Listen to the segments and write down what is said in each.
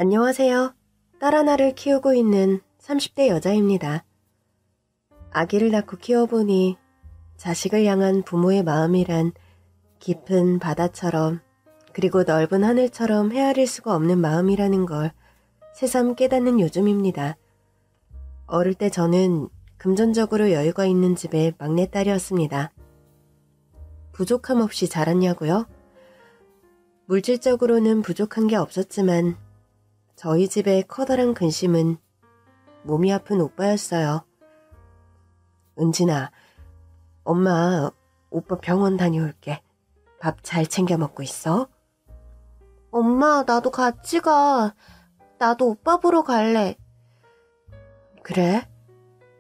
안녕하세요. 딸 하나를 키우고 있는 30대 여자입니다. 아기를 낳고 키워보니 자식을 향한 부모의 마음이란 깊은 바다처럼 그리고 넓은 하늘처럼 헤아릴 수가 없는 마음이라는 걸 새삼 깨닫는 요즘입니다. 어릴 때 저는 금전적으로 여유가 있는 집의 막내딸이었습니다. 부족함 없이 자랐냐고요? 물질적으로는 부족한 게 없었지만 저희 집의 커다란 근심은 몸이 아픈 오빠였어요. 은진아, 엄마, 오빠 병원 다녀올게. 밥 잘 챙겨 먹고 있어? 엄마, 나도 같이 가. 나도 오빠 보러 갈래. 그래?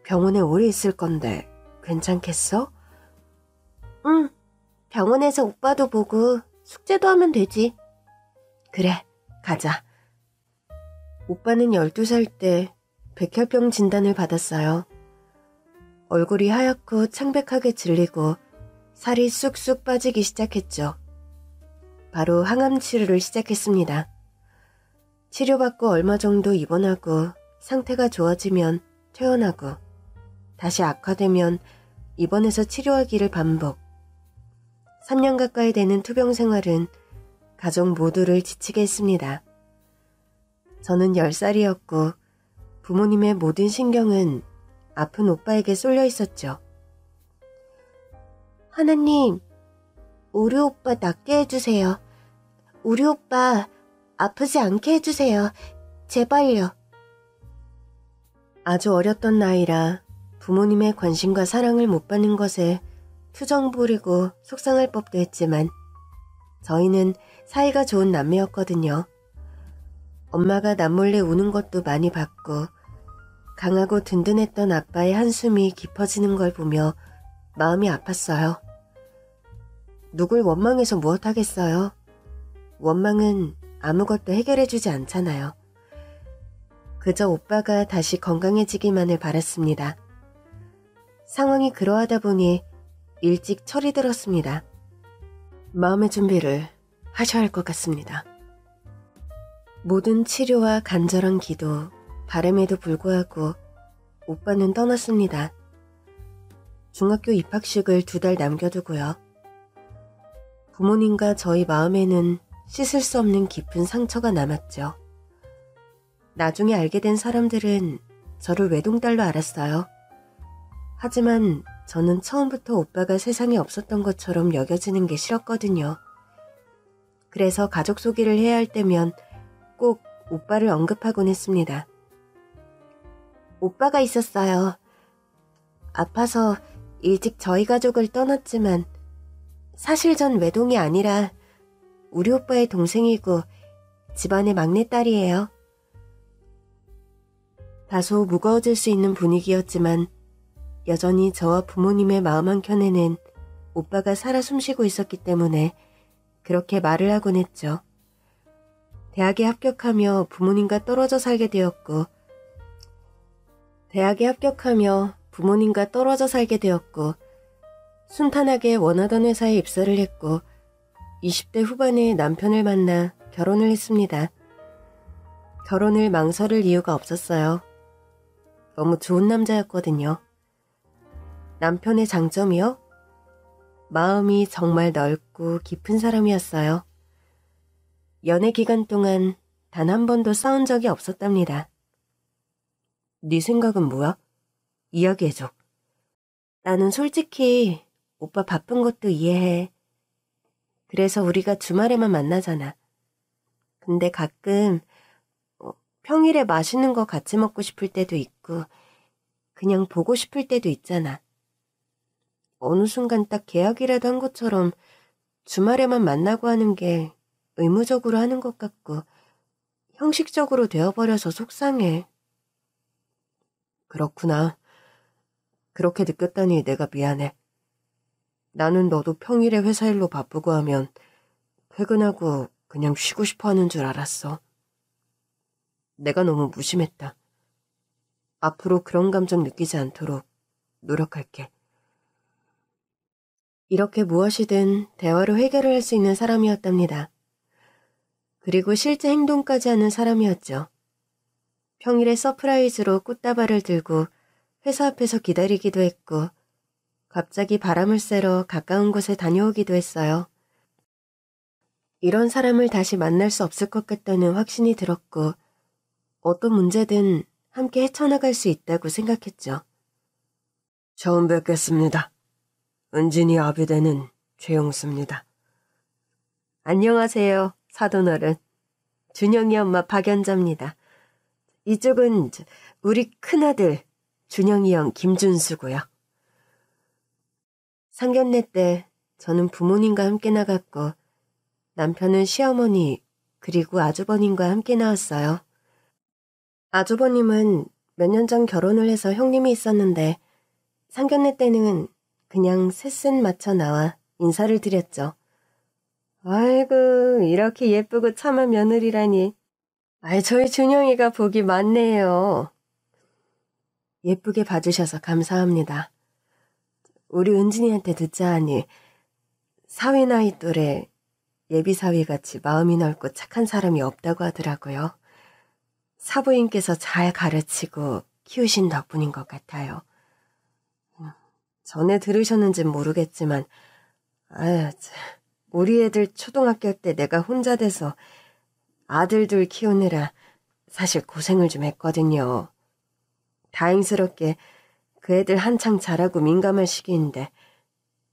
병원에 오래 있을 건데 괜찮겠어? 응, 병원에서 오빠도 보고 숙제도 하면 되지. 그래, 가자. 오빠는 12살 때 백혈병 진단을 받았어요. 얼굴이 하얗고 창백하게 질리고 살이 쑥쑥 빠지기 시작했죠. 바로 항암 치료를 시작했습니다. 치료받고 얼마 정도 입원하고 상태가 좋아지면 퇴원하고 다시 악화되면 입원해서 치료하기를 반복. 3년 가까이 되는 투병 생활은 가족 모두를 지치게 했습니다. 저는 10살이었고 부모님의 모든 신경은 아픈 오빠에게 쏠려 있었죠. 하나님, 우리 오빠 낫게 해주세요. 우리 오빠 아프지 않게 해주세요. 제발요. 아주 어렸던 나이라 부모님의 관심과 사랑을 못 받는 것에 투정 부리고 속상할 법도 했지만 저희는 사이가 좋은 남매였거든요. 엄마가 남몰래 우는 것도 많이 봤고 강하고 든든했던 아빠의 한숨이 깊어지는 걸 보며 마음이 아팠어요. 누굴 원망해서 무엇하겠어요? 원망은 아무것도 해결해주지 않잖아요. 그저 오빠가 다시 건강해지기만을 바랐습니다. 상황이 그러하다 보니 일찍 철이 들었습니다. 마음의 준비를 하셔야 할 것 같습니다. 모든 치료와 간절한 기도, 바람에도 불구하고 오빠는 떠났습니다. 중학교 입학식을 2달 남겨두고요. 부모님과 저희 마음에는 씻을 수 없는 깊은 상처가 남았죠. 나중에 알게 된 사람들은 저를 외동딸로 알았어요. 하지만 저는 처음부터 오빠가 세상에 없었던 것처럼 여겨지는 게 싫었거든요. 그래서 가족 소개를 해야 할 때면 꼭 오빠를 언급하곤 했습니다. 오빠가 있었어요. 아파서 일찍 저희 가족을 떠났지만 사실 전 외동이 아니라 우리 오빠의 동생이고 집안의 막내딸이에요. 다소 무거워질 수 있는 분위기였지만 여전히 저와 부모님의 마음 한켠에는 오빠가 살아 숨쉬고 있었기 때문에 그렇게 말을 하곤 했죠. 대학에 합격하며 부모님과 떨어져 살게 되었고 순탄하게 원하던 회사에 입사를 했고 20대 후반에 남편을 만나 결혼을 했습니다. 결혼을 망설일 이유가 없었어요. 너무 좋은 남자였거든요. 남편의 장점이요? 마음이 정말 넓고 깊은 사람이었어요. 연애 기간 동안 단 한 번도 싸운 적이 없었답니다. 네 생각은 뭐야? 이야기해줘. 나는 솔직히 오빠 바쁜 것도 이해해. 그래서 우리가 주말에만 만나잖아. 근데 가끔 평일에 맛있는 거 같이 먹고 싶을 때도 있고 그냥 보고 싶을 때도 있잖아. 어느 순간 딱 계약이라도 한 것처럼 주말에만 만나고 하는 게 의무적으로 하는 것 같고 형식적으로 되어버려서 속상해. 그렇구나. 그렇게 느꼈다니 내가 미안해. 나는 너도 평일에 회사 일로 바쁘고 하면 퇴근하고 그냥 쉬고 싶어 하는 줄 알았어. 내가 너무 무심했다. 앞으로 그런 감정 느끼지 않도록 노력할게. 이렇게 무엇이든 대화로 해결을 할 수 있는 사람이었답니다. 그리고 실제 행동까지 하는 사람이었죠. 평일에 서프라이즈로 꽃다발을 들고 회사 앞에서 기다리기도 했고 갑자기 바람을 쐬러 가까운 곳에 다녀오기도 했어요. 이런 사람을 다시 만날 수 없을 것 같다는 확신이 들었고 어떤 문제든 함께 헤쳐나갈 수 있다고 생각했죠. 처음 뵙겠습니다. 은진이 아비되는 최용수입니다. 안녕하세요, 사돈어른. 준영이 엄마 박연자입니다. 이쪽은 우리 큰아들 준영이 형 김준수고요. 상견례 때 저는 부모님과 함께 나갔고 남편은 시어머니 그리고 아주버님과 함께 나왔어요. 아주버님은 몇 년 전 결혼을 해서 형님이 있었는데 상견례 때는 그냥 셋셋 맞춰 나와 인사를 드렸죠. 아이고 이렇게 예쁘고 참한 며느리라니. 저희 준영이가 복이 많네요. 예쁘게 봐주셔서 감사합니다. 우리 은진이한테 듣자 하니 사위 나이 또래 예비사위같이 마음이 넓고 착한 사람이 없다고 하더라고요. 사부인께서 잘 가르치고 키우신 덕분인 것 같아요. 전에 들으셨는진 모르겠지만 우리 애들 초등학교 때 내가 혼자 돼서 아들 둘 키우느라 사실 고생을 좀 했거든요. 다행스럽게 그 애들 한창 자라고 민감할 시기인데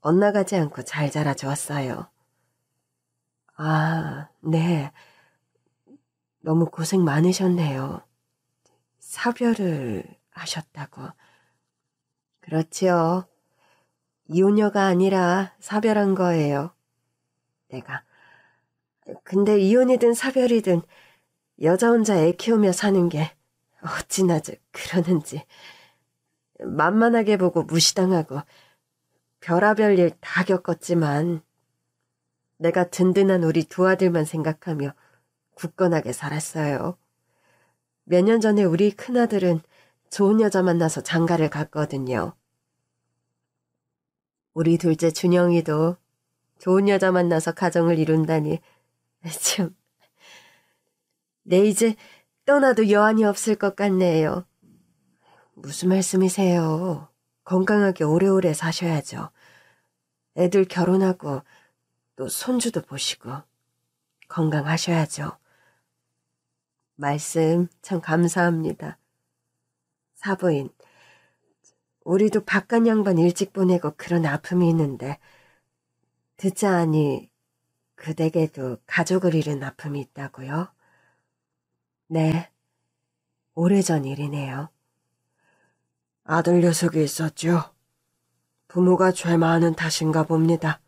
엇나가지 않고 잘 자라주었어요. 네. 너무 고생 많으셨네요. 사별을 하셨다고. 그렇지요. 이혼녀가 아니라 사별한 거예요. 내가. 근데 이혼이든 사별이든 여자 혼자 애 키우며 사는 게 어찌나 그러는지. 만만하게 보고 무시당하고 별하별 일 다 겪었지만 내가 든든한 우리 두 아들만 생각하며 굳건하게 살았어요. 몇 년 전에 우리 큰아들은 좋은 여자 만나서 장가를 갔거든요. 우리 둘째 준영이도 좋은 여자 만나서 가정을 이룬다니 참. 내 이제 떠나도 여한이 없을 것 같네요. 무슨 말씀이세요? 건강하게 오래오래 사셔야죠. 애들 결혼하고 또 손주도 보시고 건강하셔야죠. 말씀 참 감사합니다. 사부인, 우리도 바깥 양반 일찍 보내고 그런 아픔이 있는데 듣자 하니 그 댁에도 가족을 잃은 아픔이 있다고요? 네, 오래전 일이네요. 아들 녀석이 있었죠. 부모가 죄 많은 탓인가 봅니다.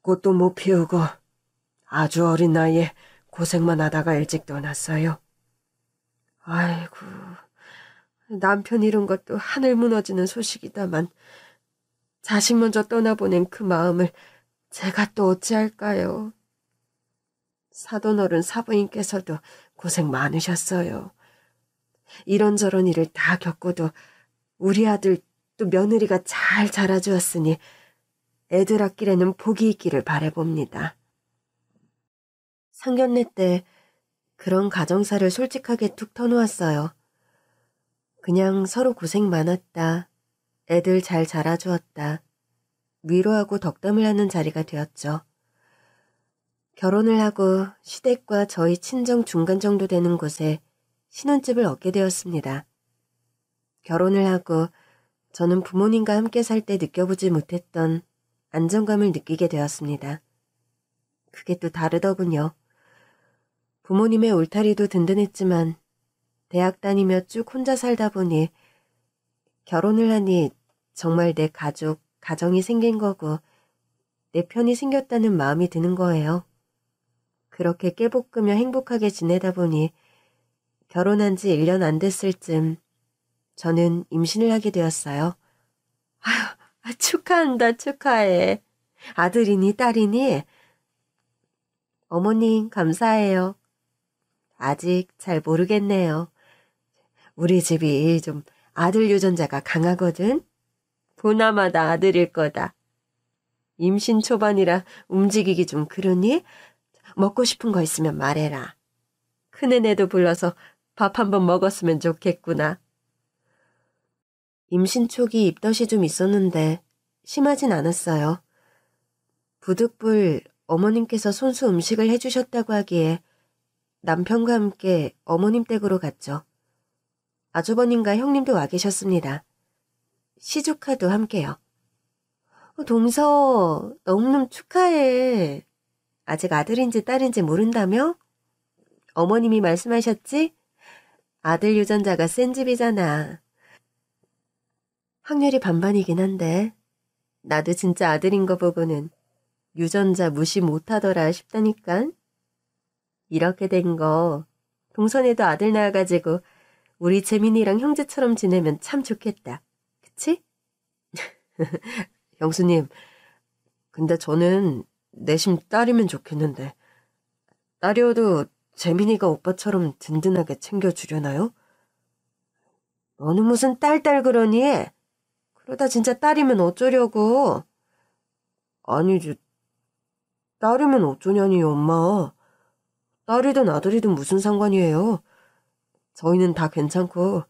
꽃도 못 피우고 아주 어린 나이에 고생만 하다가 일찍 떠났어요. 아이고, 남편 잃은 것도 하늘 무너지는 소식이다만 자식 먼저 떠나보낸 그 마음을 제가 또 어찌할까요? 사돈어른 사부인께서도 고생 많으셨어요. 이런저런 일을 다 겪고도 우리 아들 또 며느리가 잘 자라주었으니 애들 앞길에는 복이 있기를 바라봅니다. 상견례 때 그런 가정사를 솔직하게 툭 터놓았어요. 그냥 서로 고생 많았다. 애들 잘 자라주었다. 위로하고 덕담을 하는 자리가 되었죠. 결혼을 하고 시댁과 저희 친정 중간 정도 되는 곳에 신혼집을 얻게 되었습니다. 결혼을 하고 저는 부모님과 함께 살 때 느껴보지 못했던 안정감을 느끼게 되었습니다. 그게 또 다르더군요. 부모님의 울타리도 든든했지만 대학 다니며 쭉 혼자 살다 보니 결혼을 하니 정말 내 가족, 가정이 생긴 거고 내 편이 생겼다는 마음이 드는 거예요. 그렇게 깨볶으며 행복하게 지내다 보니 결혼한 지 1년 안 됐을 쯤 저는 임신을 하게 되었어요. 축하한다, 축하해. 아들이니 딸이니? 어머님, 감사해요. 아직 잘 모르겠네요. 우리 집이 좀 아들 유전자가 강하거든. 보나마나 아들일 거다. 임신 초반이라 움직이기 좀 그러니 먹고 싶은 거 있으면 말해라. 큰애네도 불러서 밥 한번 먹었으면 좋겠구나. 임신 초기 입덧이 좀 있었는데 심하진 않았어요. 부득불 어머님께서 손수 음식을 해주셨다고 하기에 남편과 함께 어머님 댁으로 갔죠. 아주버님과 형님도 와 계셨습니다. 시조카도 함께요. 동서, 너무너무 축하해. 아직 아들인지 딸인지 모른다며? 어머님이 말씀하셨지? 아들 유전자가 센 집이잖아. 확률이 반반이긴 한데 나도 진짜 아들인 거 보고는 유전자 무시 못하더라 싶다니깐. 이렇게 된 거 동선에도 아들 낳아가지고 우리 재민이랑 형제처럼 지내면 참 좋겠다. 그치? 형수님, 근데 저는 내심 딸이면 좋겠는데 딸이어도 재민이가 오빠처럼 든든하게 챙겨주려나요? 너는 무슨 딸 그러니? 그러다 진짜 딸이면 어쩌려고? 아니지, 딸이면 어쩌냐니 엄마. 딸이든 아들이든 무슨 상관이에요. 저희는 다 괜찮고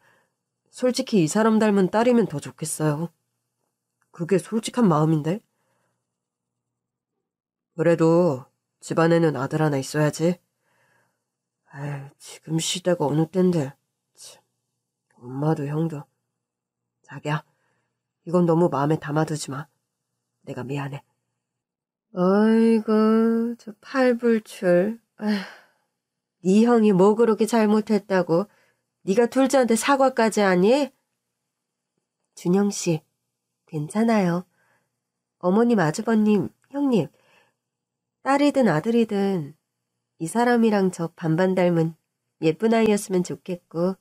솔직히 이 사람 닮은 딸이면 더 좋겠어요. 그게 솔직한 마음인데. 그래도 집안에는 아들 하나 있어야지. 에이, 지금 시대가 어느 땐데. 참, 엄마도 형도. 자기야, 이건 너무 마음에 담아두지 마. 내가 미안해. 아이고, 저 팔불출. 아휴, 네 형이 뭐 그렇게 잘못했다고. 네가 둘째한테 사과까지 하니? 준영씨, 괜찮아요. 어머님, 아주버님, 형님, 딸이든 아들이든 이 사람이랑 저 반반 닮은 예쁜 아이였으면 좋겠고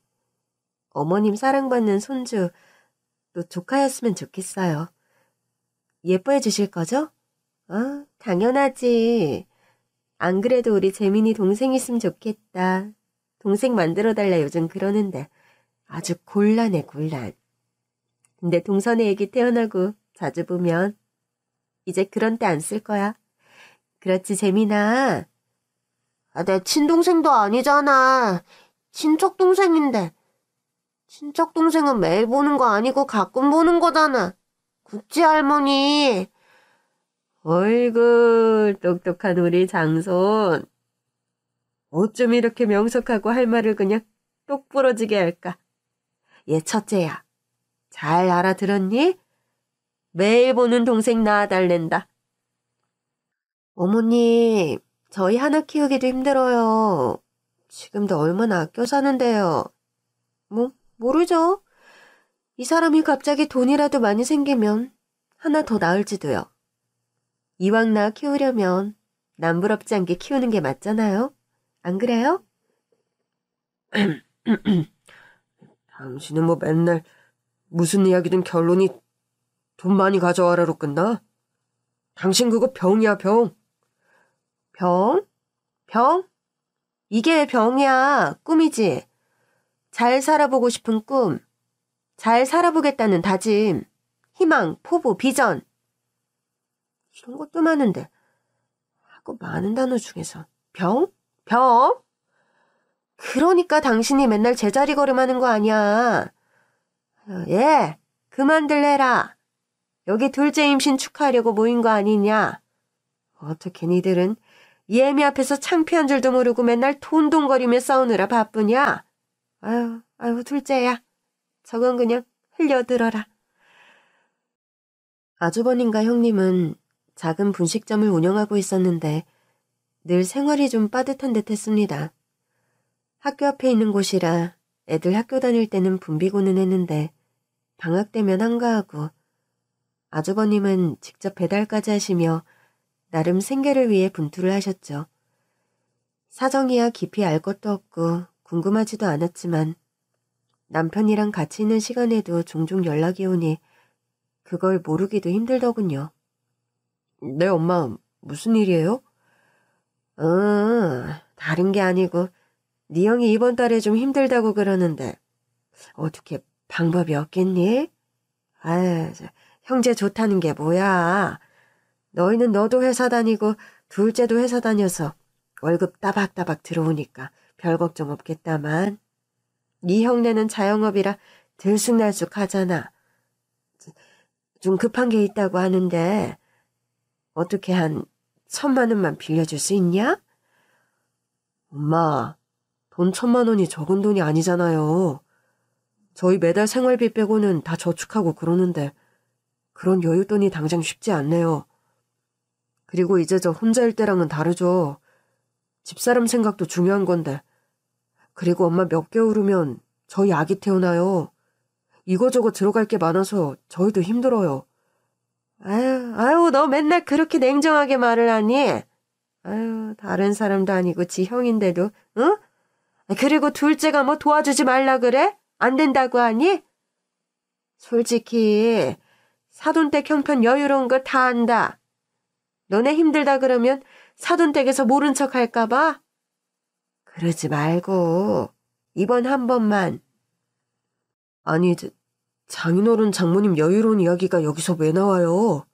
어머님 사랑받는 손주, 또 조카였으면 좋겠어요. 예뻐해 주실 거죠? 당연하지. 안 그래도 우리 재민이 동생 있으면 좋겠다. 동생 만들어달라 요즘 그러는데 아주 곤란해, 곤란. 근데 동선의 애기 태어나고 자주 보면 이제 그런 때 안 쓸 거야. 그렇지, 재민아. 내 친동생도 아니잖아. 친척 동생인데. 친척 동생은 매일 보는 거 아니고 가끔 보는 거잖아. 그치, 할머니? 어이구, 똑똑한 우리 장손. 어쩜 이렇게 명석하고 할 말을 그냥 똑 부러지게 할까? 얘 첫째야, 잘 알아들었니? 매일 보는 동생 낳아달랜다. 어머님, 저희 하나 키우기도 힘들어요. 지금도 얼마나 아껴 사는데요. 모르죠. 이 사람이 갑자기 돈이라도 많이 생기면 하나 더 낳을지도요. 이왕 낳아 키우려면 남부럽지 않게 키우는 게 맞잖아요. 안 그래요? 당신은 뭐 맨날 무슨 이야기든 결론이 돈 많이 가져와라로 끝나? 당신 그거 병이야, 병. 병? 병? 이게 왜 병이야? 꿈이지. 잘 살아보고 싶은 꿈. 잘 살아보겠다는 다짐. 희망, 포부, 비전. 이런 것도 많은데 하고 많은 단어 중에서 병? 병? 그러니까 당신이 맨날 제자리 걸음하는 거 아니야. 예, 그만들 해라. 여기 둘째 임신 축하하려고 모인 거 아니냐. 어떻게 니들은 예미 앞에서 창피한 줄도 모르고 맨날 돈동거리며 싸우느라 바쁘냐. 아유, 둘째야. 저건 그냥 흘려들어라. 아주버님과 형님은 작은 분식점을 운영하고 있었는데 늘 생활이 좀 빠듯한 듯 했습니다. 학교 앞에 있는 곳이라 애들 학교 다닐 때는 붐비고는 했는데 방학 되면 한가하고 아주버님은 직접 배달까지 하시며 나름 생계를 위해 분투를 하셨죠. 사정이야 깊이 알 것도 없고 궁금하지도 않았지만 남편이랑 같이 있는 시간에도 종종 연락이 오니 그걸 모르기도 힘들더군요. 네, 엄마, 무슨 일이에요? 다른 게 아니고 네 형이 이번 달에 좀 힘들다고 그러는데 어떻게 방법이 없겠니? 형제 좋다는 게 뭐야. 너희는 너도 회사 다니고 둘째도 회사 다녀서 월급 따박따박 들어오니까 별 걱정 없겠다만 네 형네는 자영업이라 들쑥날쑥하잖아. 좀 급한 게 있다고 하는데 어떻게 한 1,000만 원만 빌려줄 수 있냐? 엄마, 돈 1,000만 원이 적은 돈이 아니잖아요. 저희 매달 생활비 빼고는 다 저축하고 그러는데 그런 여윳돈이 당장 쉽지 않네요. 그리고 이제 저 혼자일 때랑은 다르죠. 집사람 생각도 중요한 건데. 그리고 엄마 몇 개월 후면 저희 아기 태어나요. 이거저거 들어갈 게 많아서 저희도 힘들어요. 아유, 너 맨날 그렇게 냉정하게 말을 하니? 아유, 다른 사람도 아니고 지 형인데도, 응? 그리고 둘째가 뭐 도와주지 말라 그래? 안 된다고 하니? 솔직히 사돈댁 형편 여유로운 거 다 안다. 너네 힘들다 그러면 사돈댁에서 모른 척 할까 봐? 그러지 말고 이번 한 번만. 아니, 장인어른 장모님 여유로운 이야기가 여기서 왜 나와요?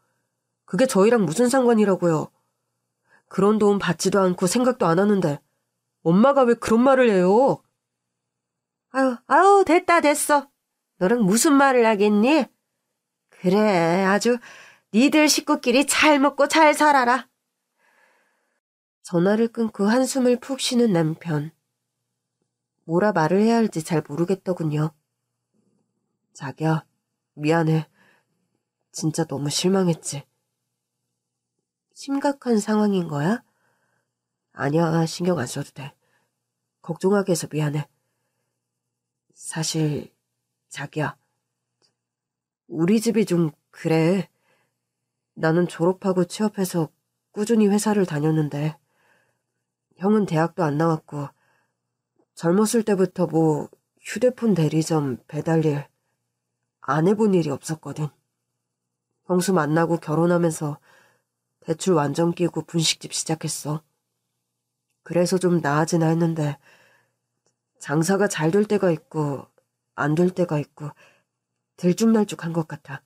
그게 저희랑 무슨 상관이라고요? 그런 도움 받지도 않고 생각도 안 하는데 엄마가 왜 그런 말을 해요? 아유, 됐어. 너랑 무슨 말을 하겠니? 그래, 아주 니들 식구끼리 잘 먹고 잘 살아라. 전화를 끊고 한숨을 푹 쉬는 남편. 뭐라 말을 해야 할지 잘 모르겠더군요. 자기야, 미안해. 진짜 너무 실망했지. 심각한 상황인 거야? 아니야, 신경 안 써도 돼. 걱정하게 해서 미안해. 사실 자기야, 우리 집이 좀 그래. 나는 졸업하고 취업해서 꾸준히 회사를 다녔는데 형은 대학도 안 나왔고 젊었을 때부터 뭐 휴대폰 대리점 배달일 안 해본 일이 없었거든. 형수 만나고 결혼하면서 대출 완전 끼고 분식집 시작했어. 그래서 좀 나아지나 했는데 장사가 잘 될 때가 있고 안 될 때가 있고 들쭉날쭉한 것 같아.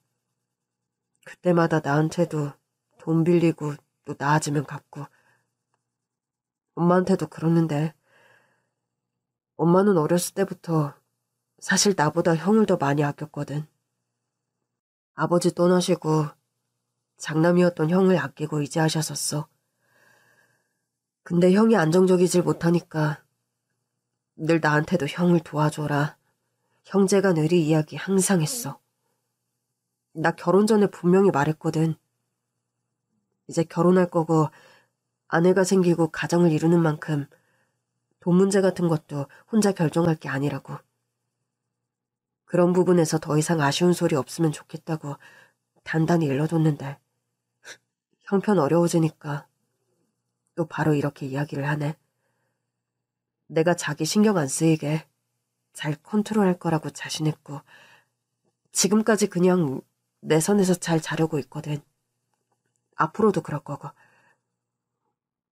그때마다 나한테도 돈 빌리고 또 나아지면 갚고 엄마한테도 그러는데 엄마는 어렸을 때부터 사실 나보다 형을 더 많이 아꼈거든. 아버지 떠나시고 장남이었던 형을 아끼고 이제 하셨었어. 근데 형이 안정적이질 못하니까 늘 나한테도 형을 도와줘라. 형제가 늘이 이야기 항상 했어. 나 결혼 전에 분명히 말했거든. 이제 결혼할 거고 아내가 생기고 가정을 이루는 만큼 돈 문제 같은 것도 혼자 결정할 게 아니라고. 그런 부분에서 더 이상 아쉬운 소리 없으면 좋겠다고 단단히 일러뒀는데 형편 어려워지니까 또 바로 이렇게 이야기를 하네. 내가 자기 신경 안 쓰이게 잘 컨트롤할 거라고 자신했고 지금까지 그냥 내 선에서 잘 자려고 있거든. 앞으로도 그럴 거고.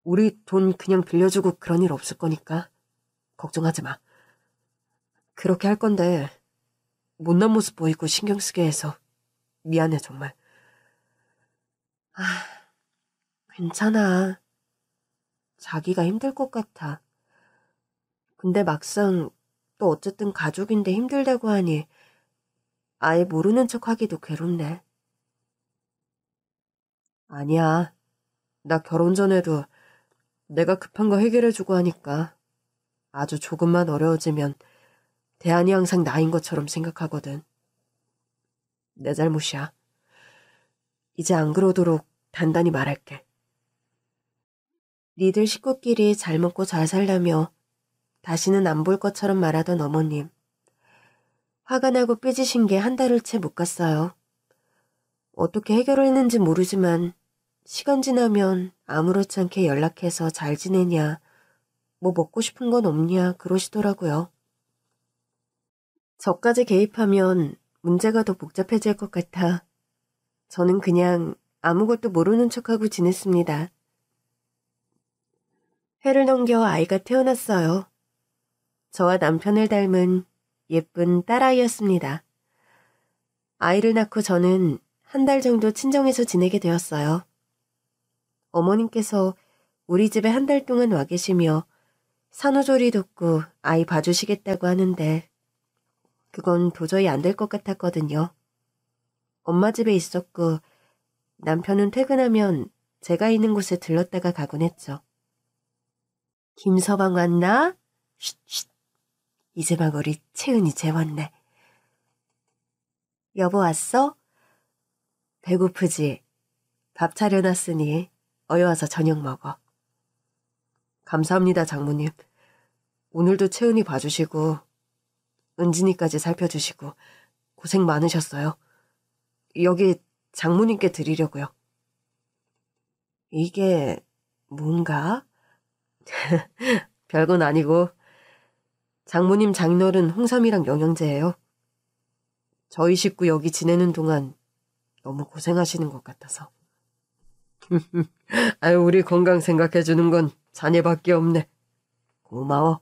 우리 돈 그냥 빌려주고 그런 일 없을 거니까 걱정하지 마. 그렇게 할 건데 못난 모습 보이고 신경 쓰게 해서 미안해 정말. 괜찮아. 자기가 힘들 것 같아. 근데 막상 또 어쨌든 가족인데 힘들다고 하니 아예 모르는 척하기도 괴롭네. 아니야. 나 결혼 전에도 내가 급한 거 해결해주고 하니까 아주 조금만 어려워지면 대안이 항상 나인 것처럼 생각하거든. 내 잘못이야. 이제 안 그러도록 단단히 말할게. 니들 식구끼리 잘 먹고 잘 살려며 다시는 안 볼 것처럼 말하던 어머님. 화가 나고 삐지신 게 한 달을 채 못 갔어요. 어떻게 해결을 했는지 모르지만 시간 지나면 아무렇지 않게 연락해서 잘 지내냐, 뭐 먹고 싶은 건 없냐 그러시더라고요. 저까지 개입하면 문제가 더 복잡해질 것 같아 저는 그냥 아무것도 모르는 척하고 지냈습니다. 해를 넘겨 아이가 태어났어요. 저와 남편을 닮은 예쁜 딸아이였습니다. 아이를 낳고 저는 한 달 정도 친정에서 지내게 되었어요. 어머님께서 우리 집에 한 달 동안 와 계시며 산후조리 돕고 아이 봐주시겠다고 하는데 그건 도저히 안 될 것 같았거든요. 엄마 집에 있었고 남편은 퇴근하면 제가 있는 곳에 들렀다가 가곤 했죠. 김서방 왔나? 쉿쉿. 이제 막 우리 채은이 재웠네. 여보 왔어? 배고프지? 밥 차려놨으니 어여 와서 저녁 먹어. 감사합니다, 장모님. 오늘도 채은이 봐주시고 은진이까지 살펴주시고 고생 많으셨어요. 여기 장모님께 드리려고요. 이게 뭔가? 별건 아니고 장모님 장인어른 홍삼이랑 영양제예요. 저희 식구 여기 지내는 동안 너무 고생하시는 것 같아서. 아유, 우리 건강 생각해주는 건 자네밖에 없네. 고마워.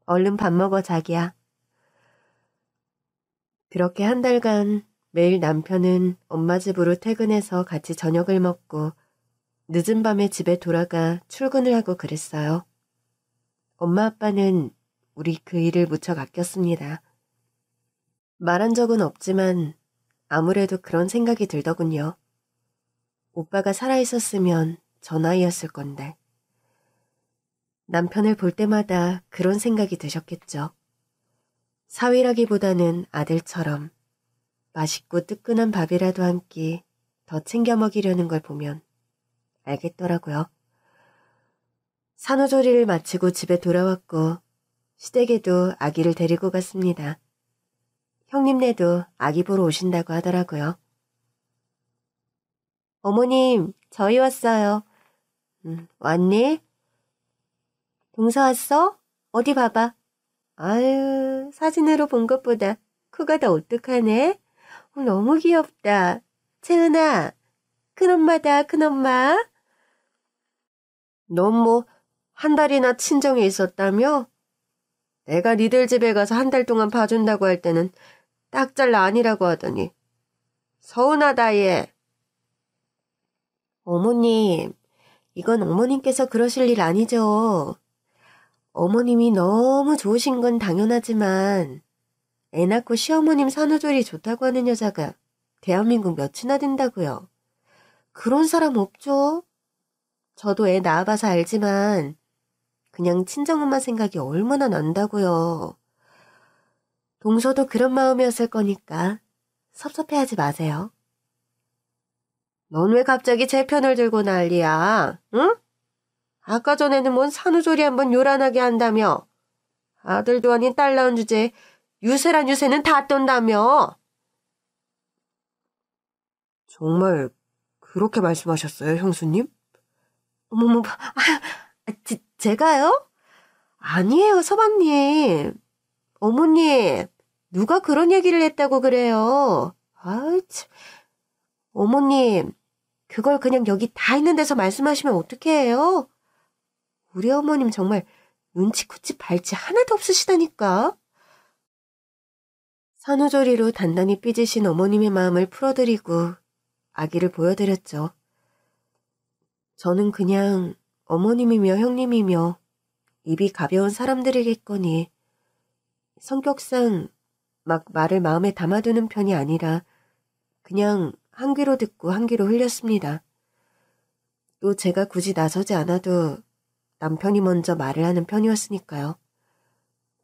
얼른 밥 먹어, 자기야. 그렇게 한 달간 매일 남편은 엄마 집으로 퇴근해서 같이 저녁을 먹고 늦은 밤에 집에 돌아가 출근을 하고 그랬어요. 엄마 아빠는 우리 그 일을 무척 아꼈습니다. 말한 적은 없지만 아무래도 그런 생각이 들더군요. 오빠가 살아있었으면 저 나이였을 건데. 남편을 볼 때마다 그런 생각이 드셨겠죠. 사위라기보다는 아들처럼 맛있고 뜨끈한 밥이라도 한 끼 더 챙겨 먹이려는 걸 보면 알겠더라고요. 산후조리를 마치고 집에 돌아왔고 시댁에도 아기를 데리고 갔습니다. 형님네도 아기 보러 오신다고 하더라고요. 어머님, 저희 왔어요. 왔니? 동서 왔어? 어디 봐봐. 아유, 사진으로 본 것보다 코가 더 오뚝하네. 너무 귀엽다. 채은아, 큰엄마다, 큰엄마. 넌 뭐 한 달이나 친정에 있었다며? 내가 니들 집에 가서 한 달 동안 봐준다고 할 때는 딱 잘라 아니라고 하더니 서운하다 얘. 어머님, 이건 어머님께서 그러실 일 아니죠. 어머님이 너무 좋으신 건 당연하지만 애 낳고 시어머님 산후조리 좋다고 하는 여자가 대한민국 몇이나 된다고요. 그런 사람 없죠. 저도 애 낳아봐서 알지만 그냥 친정엄마 생각이 얼마나 난다고요. 동서도 그런 마음이었을 거니까 섭섭해하지 마세요. 넌 왜 갑자기 제 편을 들고 난리야? 응? 아까 전에는 뭔 산후조리 한번 요란하게 한다며. 아들도 아닌 딸 낳은 주제에 유세란 유세는 다 떤다며. 정말 그렇게 말씀하셨어요, 형수님? 어머머, 제가요? 아니에요, 서방님. 어머님, 누가 그런 얘기를 했다고 그래요? 아이, 참. 어머님, 그걸 그냥 여기 다 있는 데서 말씀하시면 어떡해요? 우리 어머님 정말 눈치코치 발치 하나도 없으시다니까. 산후조리로 단단히 삐지신 어머님의 마음을 풀어드리고 아기를 보여드렸죠. 저는 그냥 어머님이며 형님이며 입이 가벼운 사람들이겠거니 성격상 막 말을 마음에 담아두는 편이 아니라 그냥 한 귀로 듣고 한 귀로 흘렸습니다. 또 제가 굳이 나서지 않아도 남편이 먼저 말을 하는 편이었으니까요.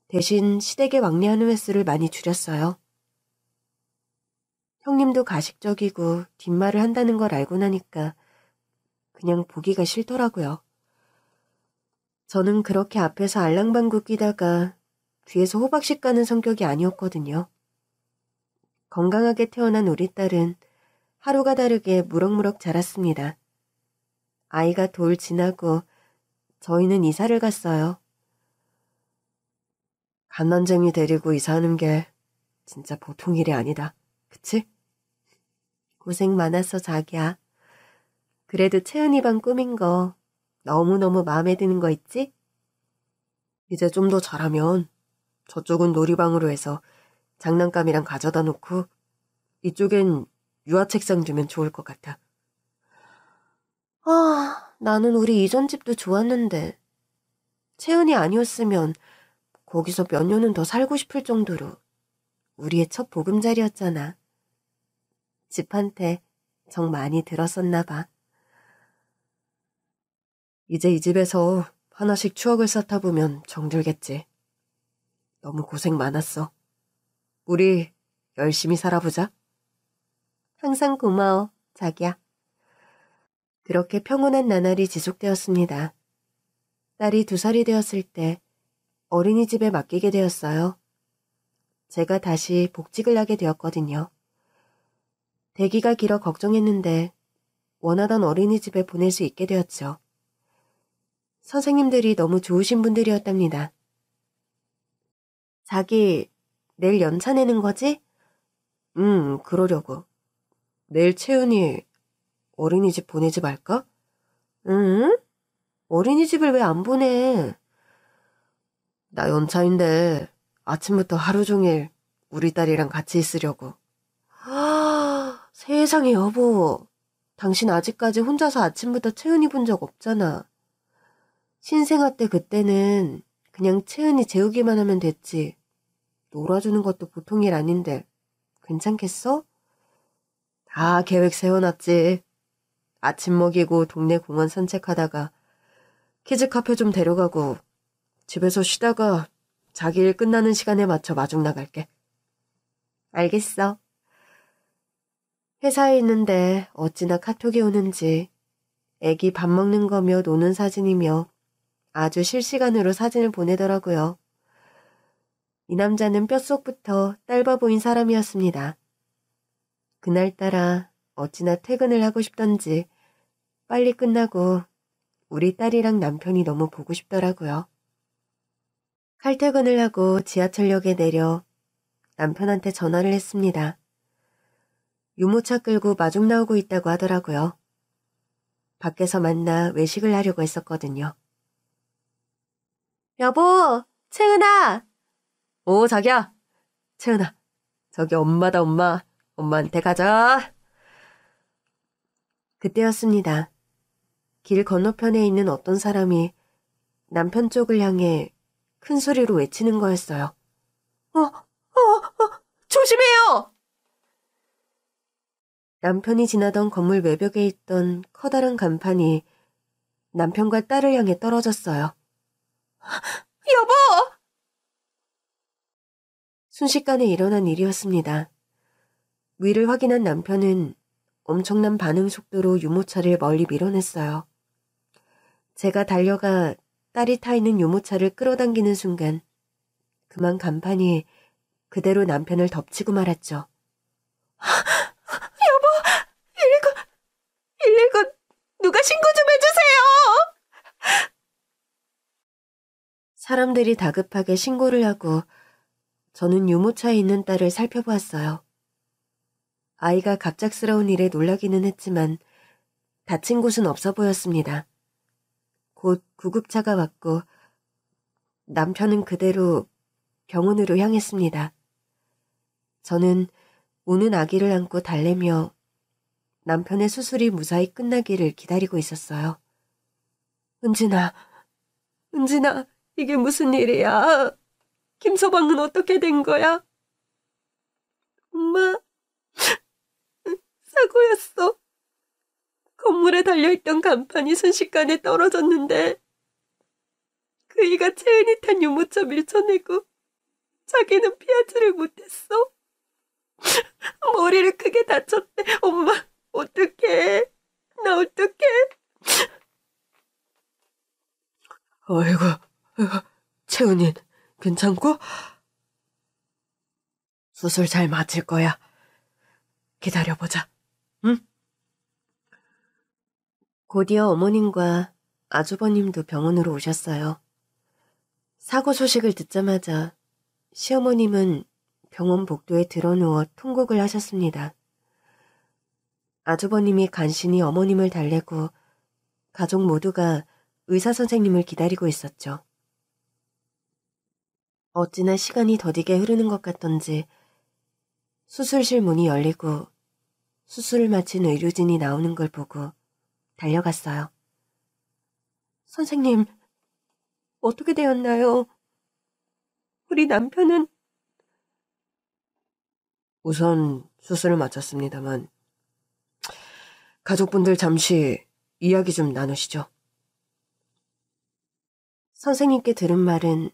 대신 시댁에 왕래하는 횟수를 많이 줄였어요. 형님도 가식적이고 뒷말을 한다는 걸 알고 나니까 그냥 보기가 싫더라고요. 저는 그렇게 앞에서 알랑방구 끼다가 뒤에서 호박씨 까는 성격이 아니었거든요. 건강하게 태어난 우리 딸은 하루가 다르게 무럭무럭 자랐습니다. 아이가 돌 지나고 저희는 이사를 갔어요. 갓난쟁이 데리고 이사하는 게 진짜 보통 일이 아니다. 그치? 고생 많았어, 자기야. 그래도 채은이 방 꾸민 거 너무너무 마음에 드는 거 있지? 이제 좀 더 잘하면 저쪽은 놀이방으로 해서 장난감이랑 가져다 놓고 이쪽엔 유아책상 두면 좋을 것 같아. 나는 우리 이전 집도 좋았는데 채은이 아니었으면 거기서 몇 년은 더 살고 싶을 정도로 우리의 첫 보금자리였잖아. 집한테 정 많이 들었었나 봐. 이제 이 집에서 하나씩 추억을 쌓다 보면 정들겠지. 너무 고생 많았어. 우리 열심히 살아보자. 항상 고마워, 자기야. 그렇게 평온한 나날이 지속되었습니다. 딸이 2살이 되었을 때 어린이집에 맡기게 되었어요. 제가 다시 복직을 하게 되었거든요. 대기가 길어 걱정했는데 원하던 어린이집에 보낼 수 있게 되었죠. 선생님들이 너무 좋으신 분들이었답니다. 자기, 내일 연차 내는 거지? 그러려고. 내일 채은이 어린이집 보내지 말까? 응? 어린이집을 왜 안 보내? 나 연차인데 아침부터 하루 종일 우리 딸이랑 같이 있으려고. 세상에 여보. 당신 아직까지 혼자서 아침부터 채은이 본 적 없잖아. 신생아 때 그때는 그냥 채은이 재우기만 하면 됐지. 놀아주는 것도 보통 일 아닌데 괜찮겠어? 다 계획 세워놨지. 아침 먹이고 동네 공원 산책하다가 키즈카페 좀 데려가고 집에서 쉬다가 자기 일 끝나는 시간에 맞춰 마중 나갈게. 알겠어. 회사에 있는데 어찌나 카톡이 오는지 애기 밥 먹는 거며 노는 사진이며 아주 실시간으로 사진을 보내더라고요. 이 남자는 뼛속부터 딸바 보인 사람이었습니다. 그날따라 어찌나 퇴근을 하고 싶던지 빨리 끝나고 우리 딸이랑 남편이 너무 보고 싶더라고요. 칼퇴근을 하고 지하철역에 내려 남편한테 전화를 했습니다. 유모차 끌고 마중 나오고 있다고 하더라고요. 밖에서 만나 외식을 하려고 했었거든요. 여보, 채은아! 오, 자기야! 채은아, 저기 엄마다, 엄마. 엄마한테 가자. 그때였습니다. 길 건너편에 있는 어떤 사람이 남편 쪽을 향해 큰 소리로 외치는 거였어요. 조심해요! 남편이 지나던 건물 외벽에 있던 커다란 간판이 남편과 딸을 향해 떨어졌어요. 여보! 순식간에 일어난 일이었습니다. 위를 확인한 남편은 엄청난 반응 속도로 유모차를 멀리 밀어냈어요. 제가 달려가 딸이 타 있는 유모차를 끌어당기는 순간 그만 간판이 그대로 남편을 덮치고 말았죠. 여보, 119, 누가 신고 좀 해주세요! 사람들이 다급하게 신고를 하고 저는 유모차에 있는 딸을 살펴보았어요. 아이가 갑작스러운 일에 놀라기는 했지만 다친 곳은 없어 보였습니다. 곧 구급차가 왔고 남편은 그대로 병원으로 향했습니다. 저는 우는 아기를 안고 달래며 남편의 수술이 무사히 끝나기를 기다리고 있었어요. 은진아, 이게 무슨 일이야? 김서방은 어떻게 된 거야? 엄마, 사고였어. 건물에 달려있던 간판이 순식간에 떨어졌는데 그이가 채은이 탄 유모차 밀쳐내고 자기는 피하지를 못했어. 머리를 크게 다쳤대. 엄마, 어떡해. 나 어떡해. 아이고, 채은이 괜찮고? 수술 잘 맞을 거야. 기다려보자. 응? 곧이어 어머님과 아주버님도 병원으로 오셨어요. 사고 소식을 듣자마자 시어머님은 병원 복도에 드러누워 통곡을 하셨습니다. 아주버님이 간신히 어머님을 달래고 가족 모두가 의사 선생님을 기다리고 있었죠. 어찌나 시간이 더디게 흐르는 것 같던지 수술실 문이 열리고 수술을 마친 의료진이 나오는 걸 보고 달려갔어요. 선생님, 어떻게 되었나요? 우리 남편은... 우선 수술을 마쳤습니다만 가족분들 잠시 이야기 좀 나누시죠. 선생님께 들은 말은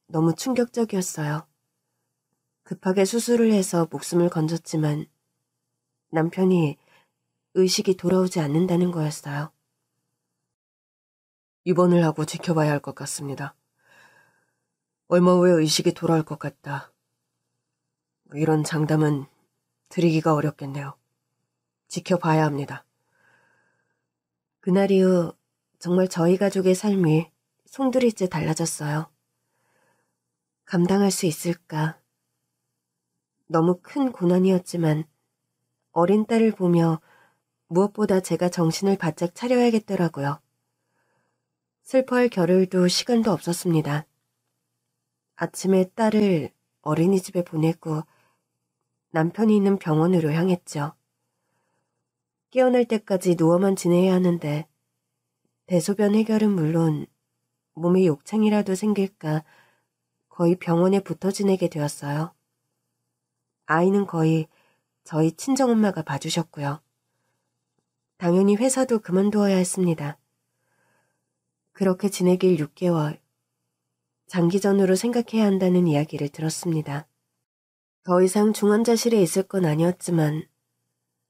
너무 충격적이었어요. 급하게 수술을 해서 목숨을 건졌지만 남편이 의식이 돌아오지 않는다는 거였어요. 입원을 하고 지켜봐야 할 것 같습니다. 얼마 후에 의식이 돌아올 것 같다. 이런 장담은 드리기가 어렵겠네요. 지켜봐야 합니다. 그날 이후 정말 저희 가족의 삶이 송두리째 달라졌어요. 감당할 수 있을까? 너무 큰 고난이었지만 어린 딸을 보며 무엇보다 제가 정신을 바짝 차려야겠더라고요. 슬퍼할 겨를도 시간도 없었습니다. 아침에 딸을 어린이집에 보내고 남편이 있는 병원으로 향했죠. 깨어날 때까지 누워만 지내야 하는데 대소변 해결은 물론 몸에 욕창이라도 생길까 거의 병원에 붙어 지내게 되었어요. 아이는 거의 저희 친정엄마가 봐주셨고요. 당연히 회사도 그만두어야 했습니다. 그렇게 지내길 6개월, 장기전으로 생각해야 한다는 이야기를 들었습니다. 더 이상 중환자실에 있을 건 아니었지만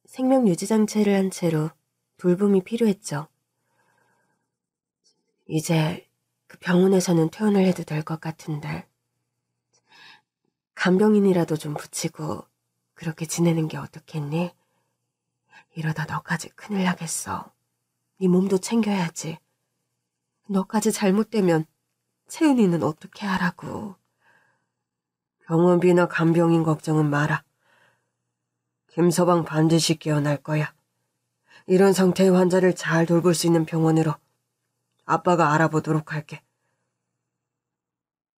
생명유지장치를 한 채로 돌봄이 필요했죠. 이제 그 병원에서는 퇴원을 해도 될 것 같은데 간병인이라도 좀 붙이고 그렇게 지내는 게 어떻겠니? 이러다 너까지 큰일 나겠어. 네 몸도 챙겨야지. 너까지 잘못되면 채은이는 어떻게 하라고. 병원비나 간병인 걱정은 마라. 김서방 반드시 깨어날 거야. 이런 상태의 환자를 잘 돌볼 수 있는 병원으로 아빠가 알아보도록 할게.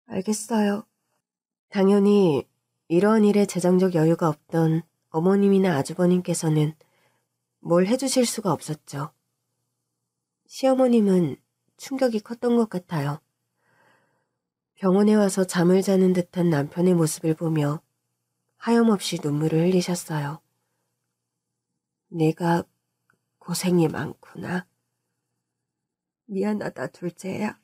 알겠어요. 당연히 이러한 일에 재정적 여유가 없던 어머님이나 아주버님께서는 뭘 해주실 수가 없었죠. 시어머님은 충격이 컸던 것 같아요. 병원에 와서 잠을 자는 듯한 남편의 모습을 보며 하염없이 눈물을 흘리셨어요. 내가 고생이 많구나. 미안하다, 둘째야.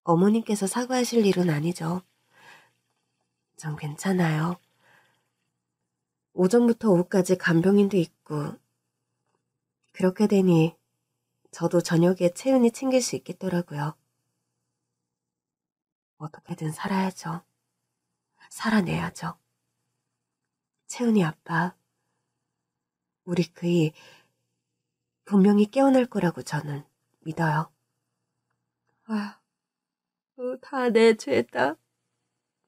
어머님께서 사과하실 일은 아니죠. 전 괜찮아요. 오전부터 오후까지 간병인도 있고 그렇게 되니 저도 저녁에 채은이 챙길 수 있겠더라고요. 어떻게든 살아야죠. 살아내야죠. 채은이 아빠, 우리 그이 분명히 깨어날 거라고 저는 믿어요. 다 내 죄다.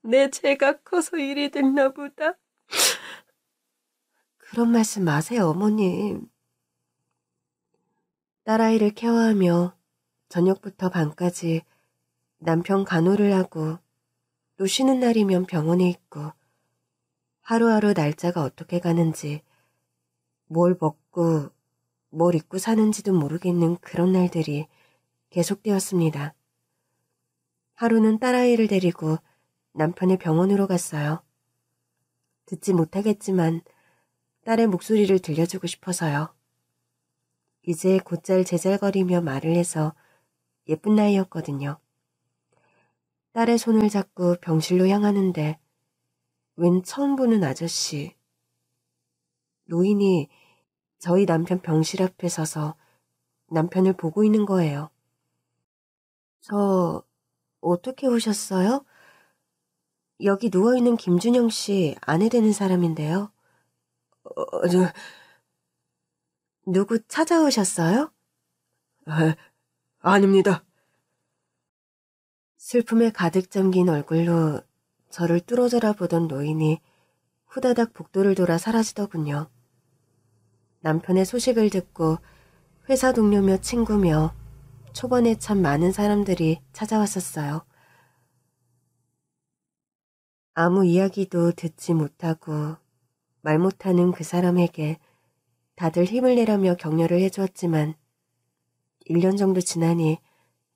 내 죄가 커서 일이 됐나 보다. 그런 말씀 마세요, 어머님. 딸아이를 케어하며 저녁부터 밤까지 남편 간호를 하고 또 쉬는 날이면 병원에 있고 하루하루 날짜가 어떻게 가는지 뭘 먹고 뭘 입고 사는지도 모르겠는 그런 날들이 계속되었습니다. 하루는 딸아이를 데리고 남편의 병원으로 갔어요. 듣지 못하겠지만 딸의 목소리를 들려주고 싶어서요. 이제 곧잘 제잘거리며 말을 해서 예쁜 나이였거든요. 딸의 손을 잡고 병실로 향하는데 웬 처음 보는 아저씨. 노인이 저희 남편 병실 앞에 서서 남편을 보고 있는 거예요. 저 어떻게 오셨어요? 여기 누워있는 김준영 씨 아내 되는 사람인데요. 누구 찾아오셨어요? 아닙니다. 슬픔에 가득 잠긴 얼굴로 저를 뚫어져라 보던 노인이 후다닥 복도를 돌아 사라지더군요. 남편의 소식을 듣고 회사 동료며 친구며 초반에 참 많은 사람들이 찾아왔었어요. 아무 이야기도 듣지 못하고 말 못하는 그 사람에게 다들 힘을 내라며 격려를 해주었지만 1년 정도 지나니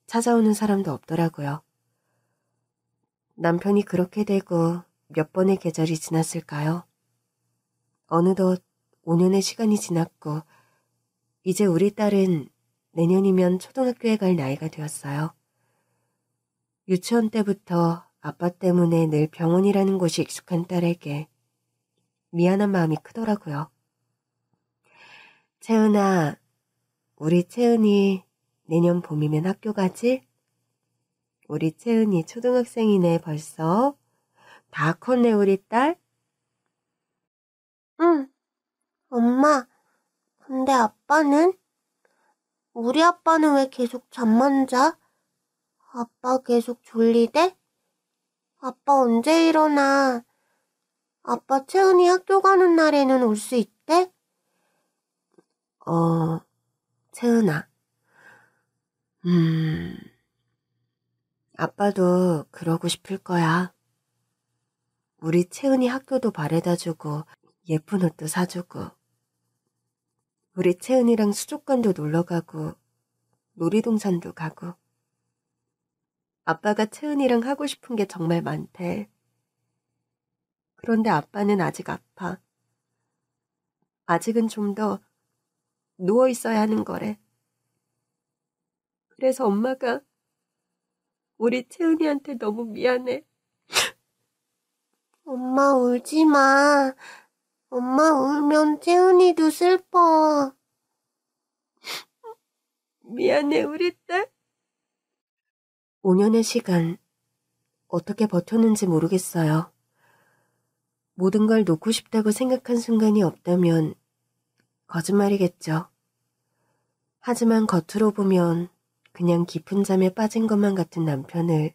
찾아오는 사람도 없더라고요. 남편이 그렇게 되고 몇 번의 계절이 지났을까요? 어느덧 5년의 시간이 지났고 이제 우리 딸은 내년이면 초등학교에 갈 나이가 되었어요. 유치원 때부터 아빠 때문에 늘 병원이라는 곳이 익숙한 딸에게 미안한 마음이 크더라고요. 채은아, 우리 채은이 내년 봄이면 학교 가지? 우리 채은이 초등학생이네 벌써. 다 컸네 우리 딸? 응. 엄마, 근데 아빠는? 우리 아빠는 왜 계속 잠만 자? 아빠 계속 졸리대? 아빠 언제 일어나? 아빠 채은이 학교 가는 날에는 올 수 있대? 채은아. 아빠도 그러고 싶을 거야. 우리 채은이 학교도 바래다주고 예쁜 옷도 사주고 우리 채은이랑 수족관도 놀러가고 놀이동산도 가고 아빠가 채은이랑 하고 싶은 게 정말 많대. 그런데 아빠는 아직 아파. 아직은 좀 더 누워 있어야 하는 거래. 그래서 엄마가 우리 채은이한테 너무 미안해. 엄마 울지 마. 엄마 울면 채은이도 슬퍼. 미안해 우리 딸. 5년의 시간 어떻게 버텼는지 모르겠어요. 모든 걸 놓고 싶다고 생각한 순간이 없다면 거짓말이겠죠. 하지만 겉으로 보면 그냥 깊은 잠에 빠진 것만 같은 남편을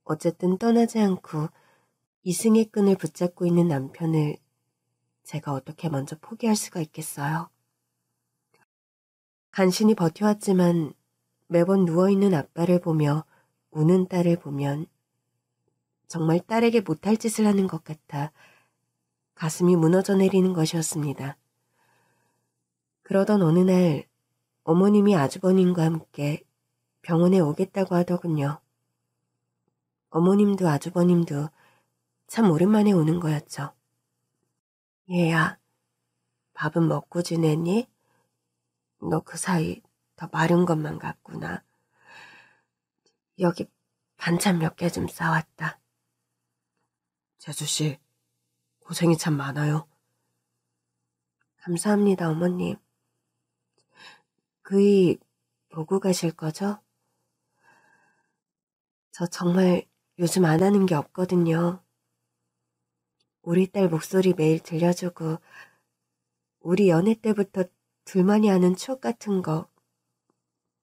어쨌든 떠나지 않고 이승의 끈을 붙잡고 있는 남편을 제가 어떻게 먼저 포기할 수가 있겠어요. 간신히 버텨왔지만 매번 누워있는 아빠를 보며 우는 딸을 보면 정말 딸에게 못할 짓을 하는 것 같아 가슴이 무너져 내리는 것이었습니다. 그러던 어느 날 어머님이 아주버님과 함께 병원에 오겠다고 하더군요. 어머님도 아주버님도 참 오랜만에 오는 거였죠. 얘야, 밥은 먹고 지내니? 너 그 사이 더 마른 것만 같구나. 여기 반찬 몇 개 좀 싸왔다. 재수씨, 고생이 참 많아요. 감사합니다, 어머님. 그이 보고 가실 거죠? 저 정말 요즘 안 하는 게 없거든요. 우리 딸 목소리 매일 들려주고 우리 연애 때부터 둘만이 아는 추억 같은 거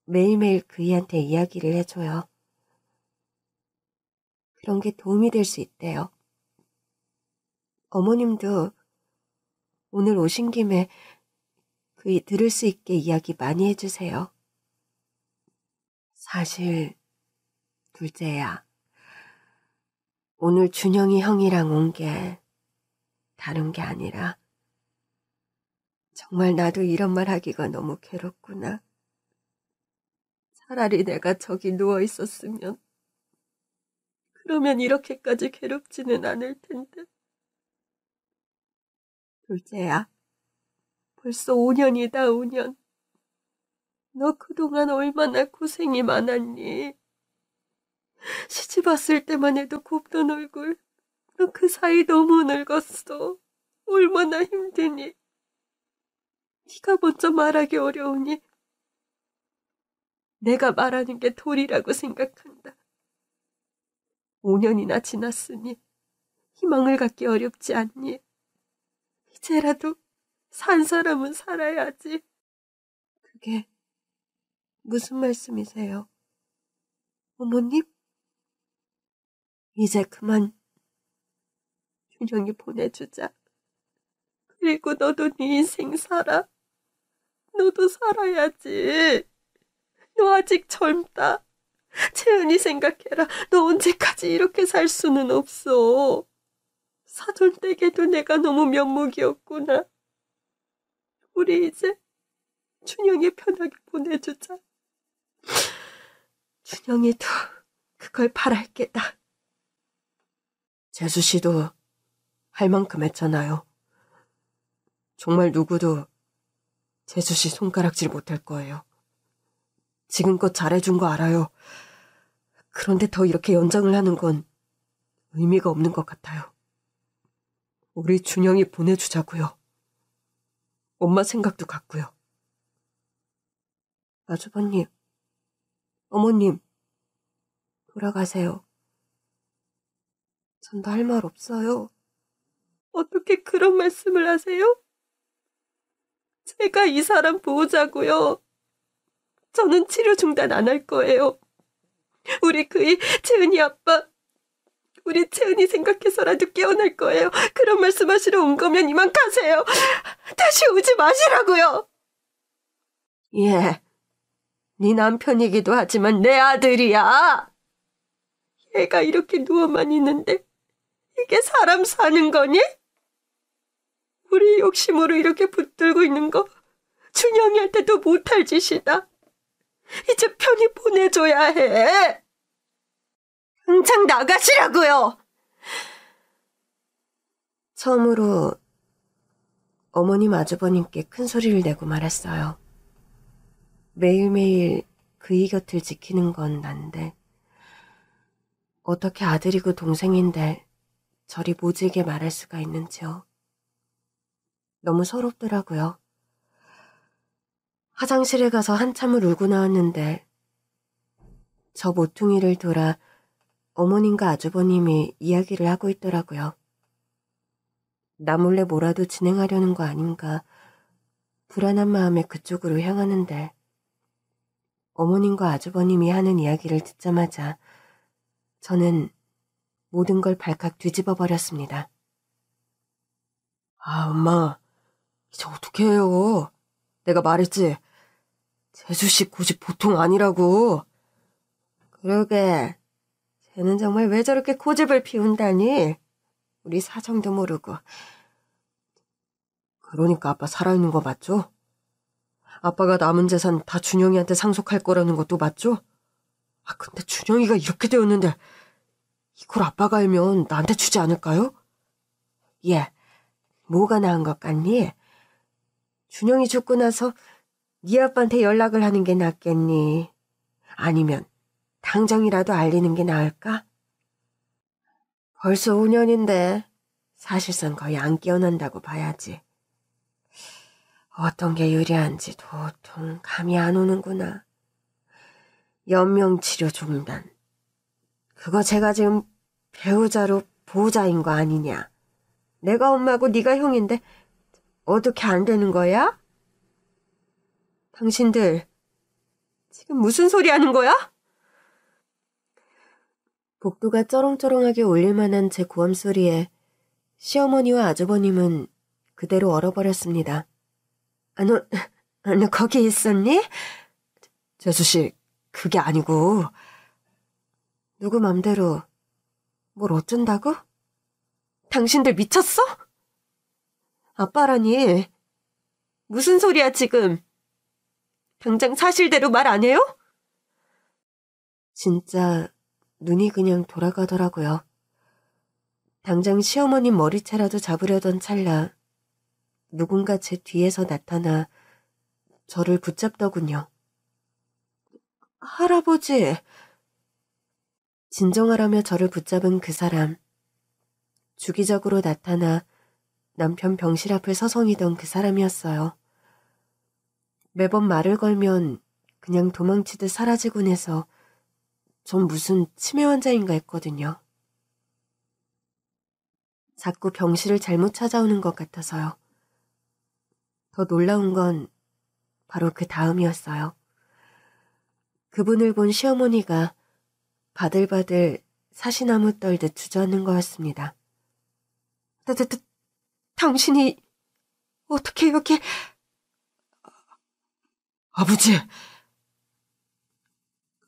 매일매일 그이한테 이야기를 해줘요. 그런 게 도움이 될 수 있대요. 어머님도 오늘 오신 김에 그이 들을 수 있게 이야기 많이 해주세요. 사실 둘째야, 오늘 준영이 형이랑 온 게 다른 게 아니라 정말 나도 이런 말 하기가 너무 괴롭구나. 차라리 내가 저기 누워 있었으면 그러면 이렇게까지 괴롭지는 않을 텐데. 둘째야, 벌써 5년이다, 5년. 너 그동안 얼마나 고생이 많았니? 시집 왔을 때만 해도 곱던 얼굴. 너 그 사이 너무 늙었어. 얼마나 힘드니? 네가 먼저 말하기 어려우니 내가 말하는 게 도리라고 생각한다. 5년이나 지났으니 희망을 갖기 어렵지 않니? 이제라도 산 사람은 살아야지. 그게 무슨 말씀이세요? 어머님? 이제 그만 준영이 보내주자. 그리고 너도 네 인생 살아. 너도 살아야지. 너 아직 젊다. 채은이 생각해라. 너 언제까지 이렇게 살 수는 없어. 사돈 댁에도 내가 너무 면목이었구나. 우리 이제 준영이 편하게 보내주자. 준영이도 그걸 바랄 게다. 재수 씨도 할 만큼 했잖아요. 정말 누구도 재수 씨 손가락질 못할 거예요. 지금껏 잘해준 거 알아요. 그런데 더 이렇게 연장을 하는 건 의미가 없는 것 같아요. 우리 준영이 보내주자고요. 엄마 생각도 같고요. 아주버님, 어머님, 돌아가세요. 전 더 할 말 없어요. 어떻게 그런 말씀을 하세요? 제가 이 사람 보호자고요. 저는 치료 중단 안 할 거예요. 우리 그이 채은이 아빠, 우리 채은이 생각해서라도 깨어날 거예요. 그런 말씀하시러 온 거면 이만 가세요. 다시 오지 마시라고요. 예, 네 남편이기도 하지만 내 아들이야. 얘가 이렇게 누워만 있는데 이게 사람 사는 거니? 우리 욕심으로 이렇게 붙들고 있는 거 준영이한테도 못할 짓이다. 이제 편히 보내줘야 해. 당장 나가시라고요. 처음으로 어머님 아주버님께 큰 소리를 내고 말했어요. 매일매일 그이 곁을 지키는 건 난데 어떻게 아들이고 동생인데 저리 모질게 말할 수가 있는지요. 너무 서럽더라고요. 화장실에 가서 한참을 울고 나왔는데 저 모퉁이를 돌아 어머님과 아주버님이 이야기를 하고 있더라고요. 나 몰래 뭐라도 진행하려는 거 아닌가 불안한 마음에 그쪽으로 향하는데 어머님과 아주버님이 하는 이야기를 듣자마자 저는 모든 걸 발칵 뒤집어 버렸습니다. 아, 엄마, 이제 어떻게 해요? 내가 말했지. 재수씨 고집 보통 아니라고. 그러게, 쟤는 정말 왜 저렇게 고집을 피운다니? 우리 사정도 모르고. 그러니까 아빠 살아있는 거 맞죠? 아빠가 남은 재산 다 준영이한테 상속할 거라는 것도 맞죠? 아, 근데 준영이가 이렇게 되었는데 이걸 아빠가 알면 나한테 주지 않을까요? 예, 뭐가 나은 것 같니? 준영이 죽고 나서 네 아빠한테 연락을 하는 게 낫겠니? 아니면 당장이라도 알리는 게 나을까? 벌써 5년인데 사실상 거의 안 깨어난다고 봐야지. 어떤 게 유리한지 도통 감이 안 오는구나. 연명치료 중단. 그거 제가 지금 배우자로 보호자인 거 아니냐. 내가 엄마고 네가 형인데 어떻게 안 되는 거야? 당신들 지금 무슨 소리 하는 거야? 복도가 쩌렁쩌렁하게 울릴 만한 제 고함 소리에 시어머니와 아주버님은 그대로 얼어버렸습니다. 너 거기 있었니? 재수씨, 그게 아니고. 누구 맘대로 뭘 어쩐다고? 당신들 미쳤어? 아빠라니. 무슨 소리야 지금. 당장 사실대로 말 안 해요? 진짜 눈이 그냥 돌아가더라고요. 당장 시어머님 머리채라도 잡으려던 찰나 누군가 제 뒤에서 나타나 저를 붙잡더군요. 할아버지. 진정하라며 저를 붙잡은 그 사람. 주기적으로 나타나 남편 병실 앞을 서성이던 그 사람이었어요. 매번 말을 걸면 그냥 도망치듯 사라지곤 해서 전 무슨 치매 환자인가 했거든요. 자꾸 병실을 잘못 찾아오는 것 같아서요. 더 놀라운 건 바로 그 다음이었어요. 그분을 본 시어머니가 바들바들 사시나무 떨듯 주저앉는 거였습니다. 당신이 어떻게 이렇게... 아버지!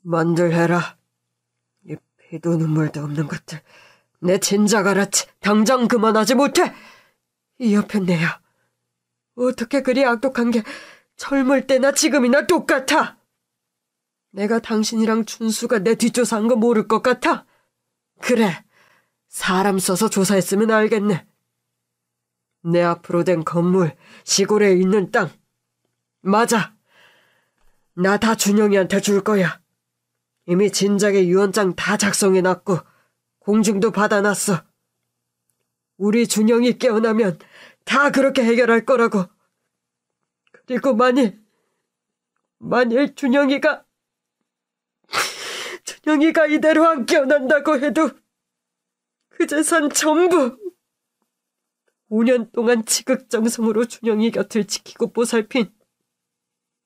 그만들 해라. 이 피도 눈물도 없는 것들. 내 진작 알았지. 당장 그만하지 못해. 이 옆에 내야. 어떻게 그리 악독한 게 젊을 때나 지금이나 똑같아. 내가 당신이랑 춘수가 내 뒷조사한 거 모를 것 같아? 그래, 사람 써서 조사했으면 알겠네. 내 앞으로 된 건물, 시골에 있는 땅. 맞아. 나 다 준영이한테 줄 거야. 이미 진작에 유언장 다 작성해놨고 공증도 받아놨어. 우리 준영이 깨어나면 다 그렇게 해결할 거라고. 그리고 만일 준영이가 이대로 안 깨어난다고 해도 그 재산 전부 5년 동안 지극정성으로 준영이 곁을 지키고 보살핀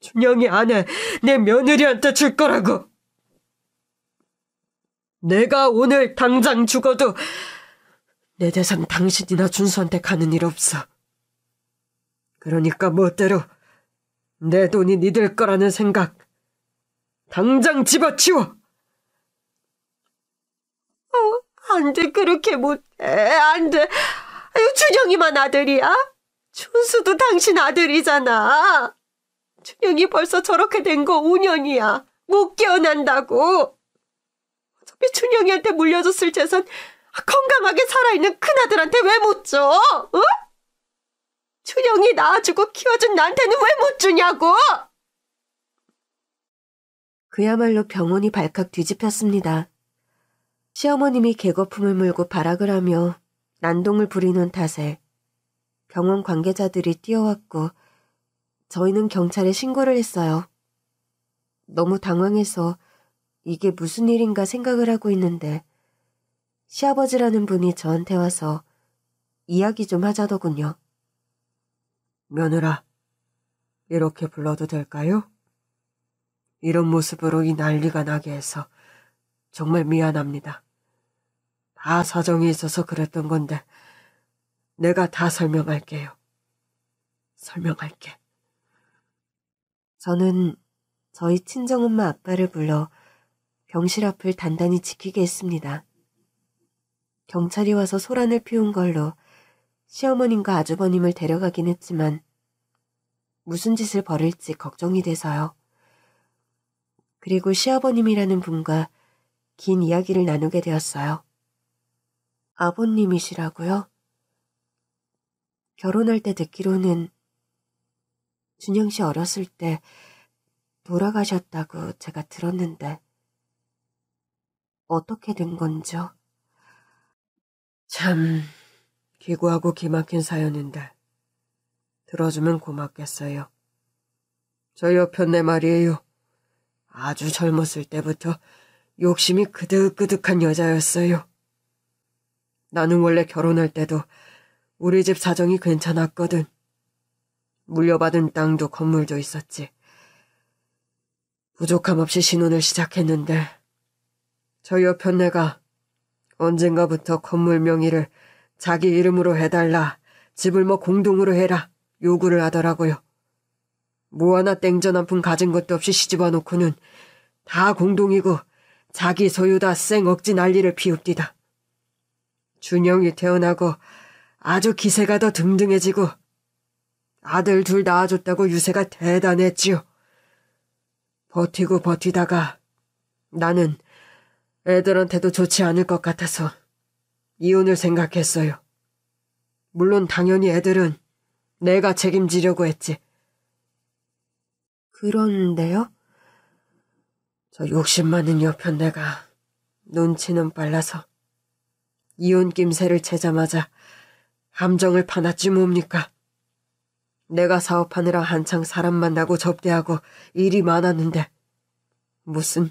준영이 아내 내 며느리한테 줄 거라고. 내가 오늘 당장 죽어도 내 재산 당신이나 준수한테 가는 일 없어. 그러니까 멋대로 내 돈이 니들 거라는 생각 당장 집어치워. 안 돼, 그렇게 못해. 안 돼. 아유, 준영이만 아들이야? 준수도 당신 아들이잖아. 준영이 벌써 저렇게 된 거 5년이야. 못 깨어난다고. 어차피 준영이한테 물려줬을 재산 건강하게 살아있는 큰아들한테 왜 못 줘? 어? 준영이 낳아주고 키워준 나한테는 왜 못 주냐고! 그야말로 병원이 발칵 뒤집혔습니다. 시어머님이 개거품을 물고 발악을 하며 난동을 부리는 탓에 병원 관계자들이 뛰어왔고 저희는 경찰에 신고를 했어요. 너무 당황해서 이게 무슨 일인가 생각을 하고 있는데 시아버지라는 분이 저한테 와서 이야기 좀 하자더군요. 며느라, 이렇게 불러도 될까요? 이런 모습으로 이 난리가 나게 해서 정말 미안합니다. 다 사정이 있어서 그랬던 건데 내가 다 설명할게요. 설명할게. 저는 저희 친정엄마 아빠를 불러 병실 앞을 단단히 지키게 했습니다. 경찰이 와서 소란을 피운 걸로 시어머님과 아주버님을 데려가긴 했지만 무슨 짓을 벌일지 걱정이 돼서요. 그리고 시아버님이라는 분과 긴 이야기를 나누게 되었어요. 아버님이시라고요? 결혼할 때 듣기로는 준영 씨 어렸을 때 돌아가셨다고 제가 들었는데 어떻게 된 건죠? 참 기구하고 기막힌 사연인데 들어주면 고맙겠어요. 저 옆편네 말이에요. 아주 젊었을 때부터 욕심이 그득그득한 여자였어요. 나는 원래 결혼할 때도 우리 집 사정이 괜찮았거든. 물려받은 땅도 건물도 있었지. 부족함 없이 신혼을 시작했는데 저 옆편네가 언젠가부터 건물 명의를 자기 이름으로 해달라, 집을 뭐 공동으로 해라 요구를 하더라고요. 뭐 하나 땡전 한 푼 가진 것도 없이 시집와 놓고는 다 공동이고 자기 소유다 쌩 억지 난리를 피웁디다. 준영이 태어나고 아주 기세가 더 등등해지고 아들 둘 낳아줬다고 유세가 대단했지요. 버티고 버티다가 나는 애들한테도 좋지 않을 것 같아서 이혼을 생각했어요. 물론 당연히 애들은 내가 책임지려고 했지. 그런데요? 저 욕심 많은 옆편내가 눈치는 빨라서 이혼 낌새를 채자마자 함정을 파놨지 뭡니까. 내가 사업하느라 한창 사람 만나고 접대하고 일이 많았는데 무슨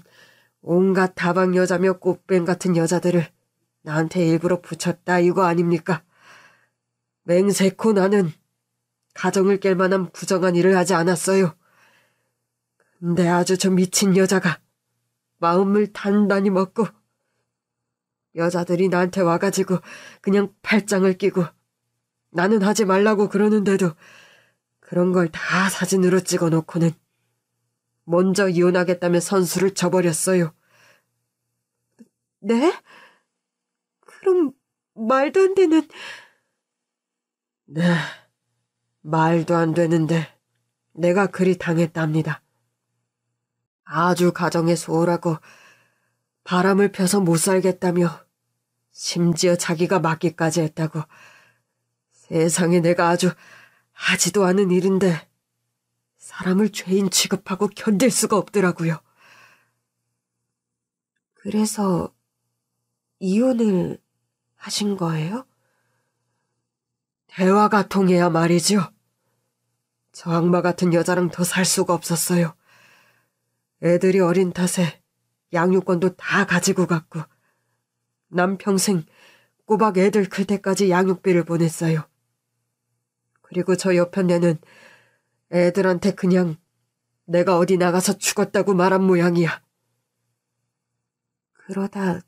온갖 다방 여자며 꽃뱀 같은 여자들을 나한테 일부러 붙였다 이거 아닙니까? 맹세코 나는 가정을 깰 만한 부정한 일을 하지 않았어요. 근데 아주 저 미친 여자가 마음을 단단히 먹고 여자들이 나한테 와가지고 그냥 팔짱을 끼고 나는 하지 말라고 그러는데도 그런 걸 다 사진으로 찍어놓고는 먼저 이혼하겠다며 선수를 쳐버렸어요. 네? 그럼 말도 안 되는... 네, 말도 안 되는데 내가 그리 당했답니다. 아주 가정에 소홀하고 바람을 펴서 못 살겠다며 심지어 자기가 맞기까지 했다고. 세상에, 내가 아주 하지도 않은 일인데 사람을 죄인 취급하고 견딜 수가 없더라고요. 그래서 이혼을 하신 거예요? 대화가 통해야 말이죠. 저 악마 같은 여자랑 더 살 수가 없었어요. 애들이 어린 탓에 양육권도 다 가지고 갔고 난 평생 꼬박 애들 클 때까지 양육비를 보냈어요. 그리고 저 여편네는 애들한테 그냥 내가 어디 나가서 죽었다고 말한 모양이야. 그러다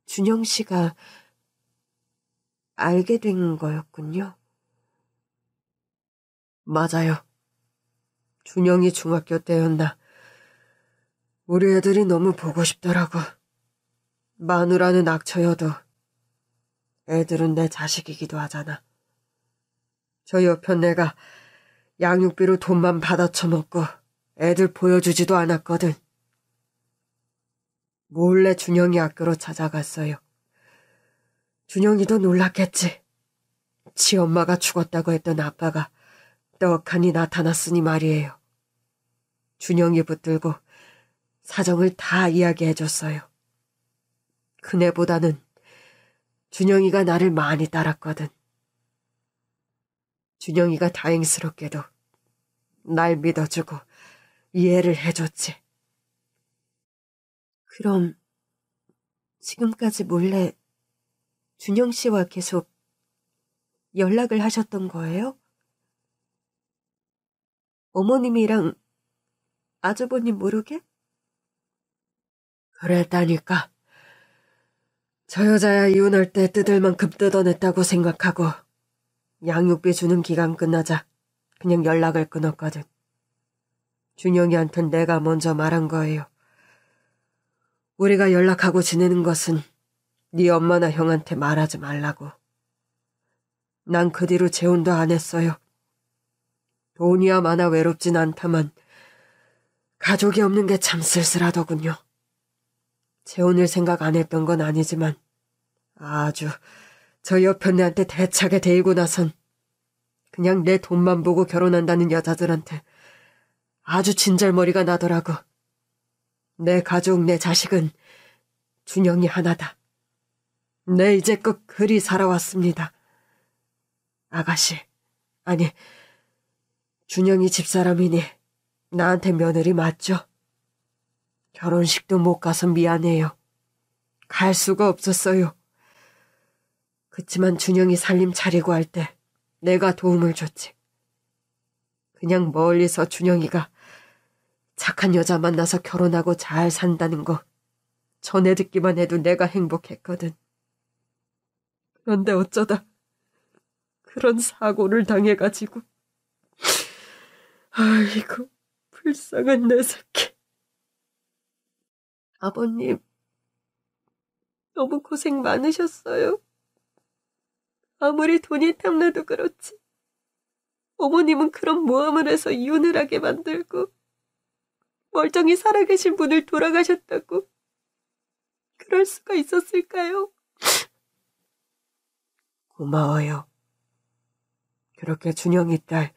준영 씨가 알게 된 거였군요. 맞아요. 준영이 중학교 때였나. 우리 애들이 너무 보고 싶더라고. 마누라는 악처여도 애들은 내 자식이기도 하잖아. 저 여편네가 양육비로 돈만 받아 처먹고 애들 보여주지도 않았거든. 몰래 준영이 학교로 찾아갔어요. 준영이도 놀랐겠지. 지 엄마가 죽었다고 했던 아빠가 떡하니 나타났으니 말이에요. 준영이 붙들고 사정을 다 이야기해줬어요. 그네보다는 준영이가 나를 많이 따랐거든. 준영이가 다행스럽게도 날 믿어주고 이해를 해줬지. 그럼 지금까지 몰래 준영 씨와 계속 연락을 하셨던 거예요? 어머님이랑 아주버님 모르게? 그랬다니까. 저 여자야 이혼할 때 뜯을 만큼 뜯어냈다고 생각하고 양육비 주는 기간 끝나자 그냥 연락을 끊었거든. 준영이한텐 내가 먼저 말한 거예요. 우리가 연락하고 지내는 것은 네 엄마나 형한테 말하지 말라고. 난 그 뒤로 재혼도 안 했어요. 돈이야 많아 외롭진 않다만 가족이 없는 게 참 쓸쓸하더군요. 재혼을 생각 안 했던 건 아니지만 아주 저 여편네한테 대차게 데이고 나선 그냥 내 돈만 보고 결혼한다는 여자들한테 아주 진절머리가 나더라고. 내 가족, 내 자식은 준영이 하나다. 내 이제껏 그리 살아왔습니다. 아가씨, 아니, 준영이 집사람이니 나한테 며느리 맞죠? 결혼식도 못 가서 미안해요. 갈 수가 없었어요. 그치만 준영이 살림 차리고 할 때 내가 도움을 줬지. 그냥 멀리서 준영이가 착한 여자 만나서 결혼하고 잘 산다는 거 전해 듣기만 해도 내가 행복했거든. 그런데 어쩌다 그런 사고를 당해가지고. 아이고, 불쌍한 내 새끼. 아버님, 너무 고생 많으셨어요. 아무리 돈이 탐나도 그렇지. 어머님은 그런 모함을 해서 이혼을 하게 만들고 멀쩡히 살아계신 분을 돌아가셨다고. 그럴 수가 있었을까요? 고마워요. 그렇게 준영이 딸,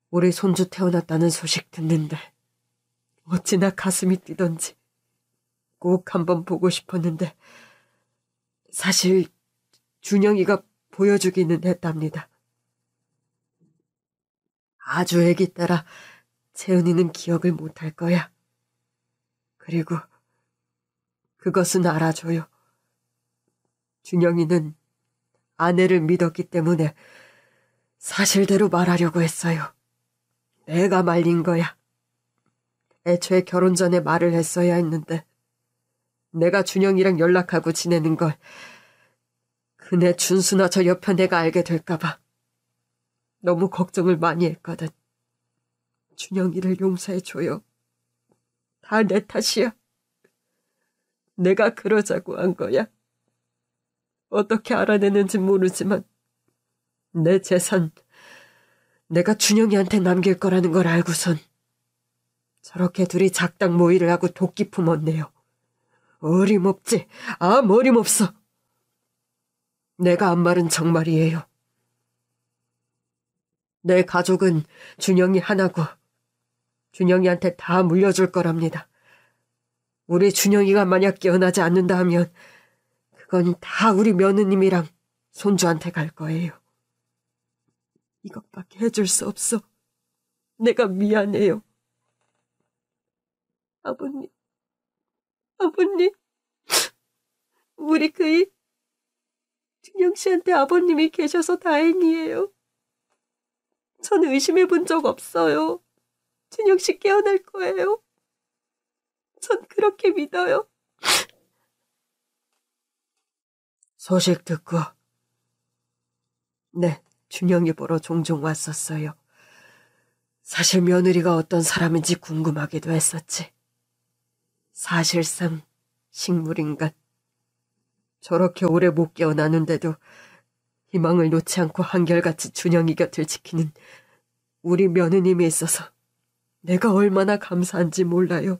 우리 손주 태어났다는 소식 듣는데 어찌나 가슴이 뛰던지. 꼭 한번 보고 싶었는데 사실 준영이가 보여주기는 했답니다. 아주 애기 딸아 채은이는 기억을 못할 거야. 그리고 그것은 알아줘요. 준영이는 아내를 믿었기 때문에 사실대로 말하려고 했어요. 내가 말린 거야. 애초에 결혼 전에 말을 했어야 했는데 내가 준영이랑 연락하고 지내는 걸 그네 준수나 저 옆에 내가 알게 될까봐 너무 걱정을 많이 했거든. 준영이를 용서해줘요. 다 내 탓이야. 내가 그러자고 한 거야. 어떻게 알아내는지 모르지만 내 재산 내가 준영이한테 남길 거라는 걸 알고선 저렇게 둘이 작당 모의를 하고 도끼 품었네요. 어림없지. 어림없어. 내가 한 말은 정말이에요. 내 가족은 준영이 하나고 준영이한테 다 물려줄 거랍니다. 우리 준영이가 만약 깨어나지 않는다 하면 그건 다 우리 며느님이랑 손주한테 갈 거예요. 이것밖에 해줄 수 없어. 내가 미안해요. 아버님, 우리 준영 씨한테 아버님이 계셔서 다행이에요. 전 의심해 본 적 없어요. 준영 씨 깨어날 거예요. 전 그렇게 믿어요. 소식 듣고 네, 준영이 보러 종종 왔었어요. 사실 며느리가 어떤 사람인지 궁금하기도 했었지. 사실상 식물인간. 저렇게 오래 못 깨어나는데도 희망을 놓지 않고 한결같이 준영이 곁을 지키는 우리 며느님이 있어서 내가 얼마나 감사한지 몰라요.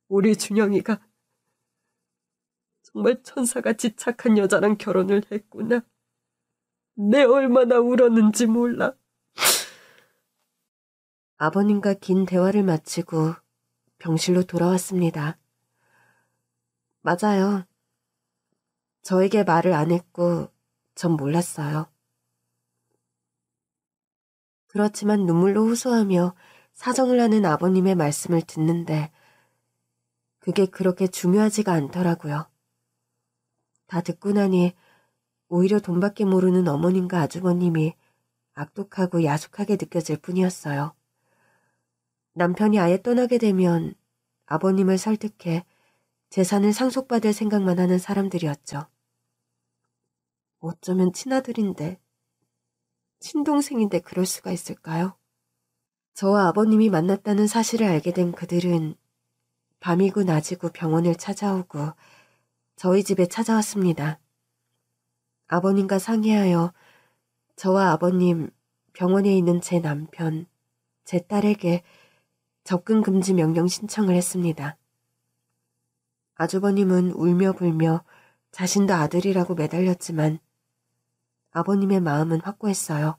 우리 준영이가 정말 천사같이 착한 여자랑 결혼을 했구나. 내 얼마나 울었는지 몰라. 아버님과 긴 대화를 마치고 병실로 돌아왔습니다. 맞아요. 저에게 말을 안 했고 전 몰랐어요. 그렇지만 눈물로 호소하며 사정을 하는 아버님의 말씀을 듣는데 그게 그렇게 중요하지가 않더라고요. 다 듣고 나니 오히려 돈밖에 모르는 어머님과 아주버님이 악독하고 야속하게 느껴질 뿐이었어요. 남편이 아예 떠나게 되면 아버님을 설득해 재산을 상속받을 생각만 하는 사람들이었죠. 어쩌면 친아들인데, 친동생인데 그럴 수가 있을까요? 저와 아버님이 만났다는 사실을 알게 된 그들은 밤이고 낮이고 병원을 찾아오고 저희 집에 찾아왔습니다. 아버님과 상의하여 저와 아버님, 병원에 있는 제 남편, 제 딸에게 접근 금지 명령 신청을 했습니다. 아주버님은 울며 불며 자신도 아들이라고 매달렸지만 아버님의 마음은 확고했어요.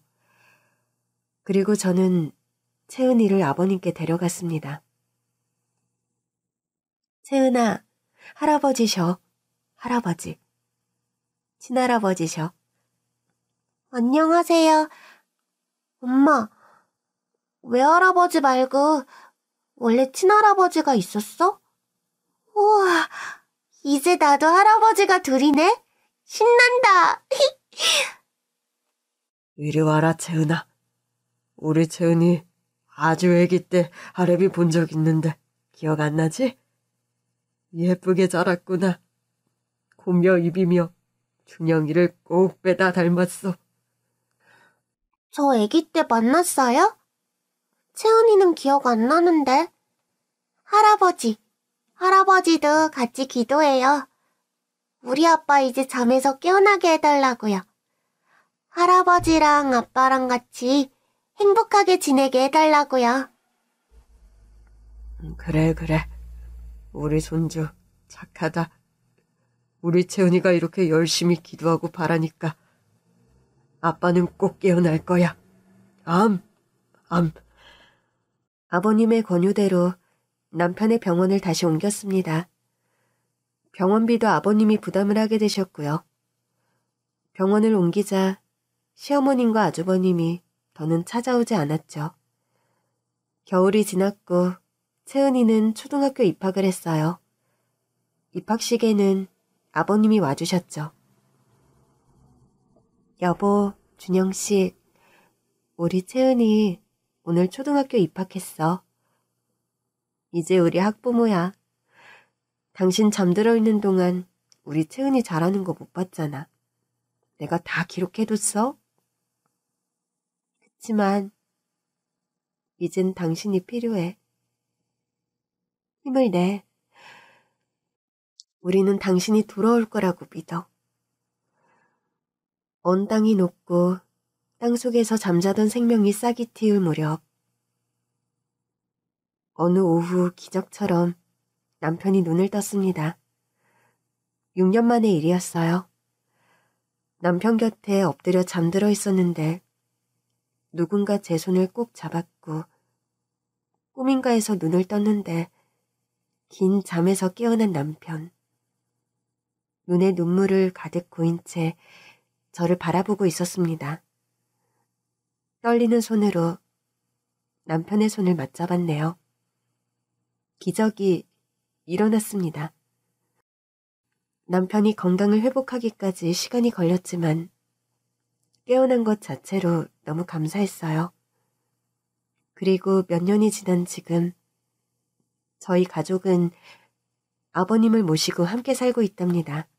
그리고 저는 채은이를 아버님께 데려갔습니다. 채은아, 할아버지셔. 할아버지. 친할아버지셔. 안녕하세요. 엄마, 외할아버지 말고 원래 친할아버지가 있었어? 우와, 이제 나도 할아버지가 둘이네? 신난다. 이리 와라, 채은아. 우리 채은이 아주 애기 때 할애비 본 적 있는데 기억 안 나지? 예쁘게 자랐구나. 곰며 입이며 준영이를 꼭 빼다 닮았어. 저 애기 때 만났어요? 채은이는 기억 안 나는데. 할아버지도 같이 기도해요. 우리 아빠 이제 잠에서 깨어나게 해달라고요. 할아버지랑 아빠랑 같이 행복하게 지내게 해달라고요. 그래. 우리 손주 착하다. 우리 채은이가 이렇게 열심히 기도하고 바라니까 아빠는 꼭 깨어날 거야. 암. 아버님의 권유대로 남편의 병원을 다시 옮겼습니다. 병원비도 아버님이 부담을 하게 되셨고요. 병원을 옮기자 시어머님과 아주버님이 더는 찾아오지 않았죠. 겨울이 지났고 채은이는 초등학교 입학을 했어요. 입학식에는 아버님이 와주셨죠. 여보, 준영씨, 우리 채은이 오늘 초등학교 입학했어. 이제 우리 학부모야. 당신 잠들어 있는 동안 우리 채은이 잘하는 거 못 봤잖아. 내가 다 기록해뒀어. 그치만 이젠 당신이 필요해. 힘을 내. 우리는 당신이 돌아올 거라고 믿어. 언 땅이 녹고 땅속에서 잠자던 생명이 싹이 틔울 무렵 어느 오후 기적처럼 남편이 눈을 떴습니다. 6년 만의 일이었어요. 남편 곁에 엎드려 잠들어 있었는데 누군가 제 손을 꼭 잡았고 꿈인가 해서 눈을 떴는데 긴 잠에서 깨어난 남편. 눈에 눈물을 가득 고인 채 저를 바라보고 있었습니다. 떨리는 손으로 남편의 손을 맞잡았네요. 기적이 일어났습니다. 남편이 건강을 회복하기까지 시간이 걸렸지만 깨어난 것 자체로 너무 감사했어요. 그리고 몇 년이 지난 지금 저희 가족은 아버님을 모시고 함께 살고 있답니다.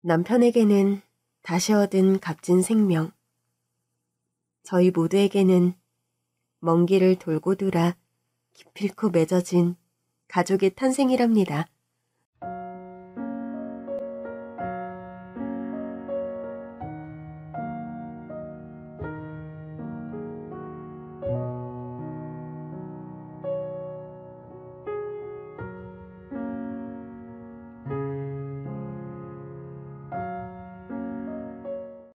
남편에게는 다시 얻은 값진 생명, 저희 모두에게는 먼 길을 돌고 돌아 기필코 맺어진 가족의 탄생이랍니다.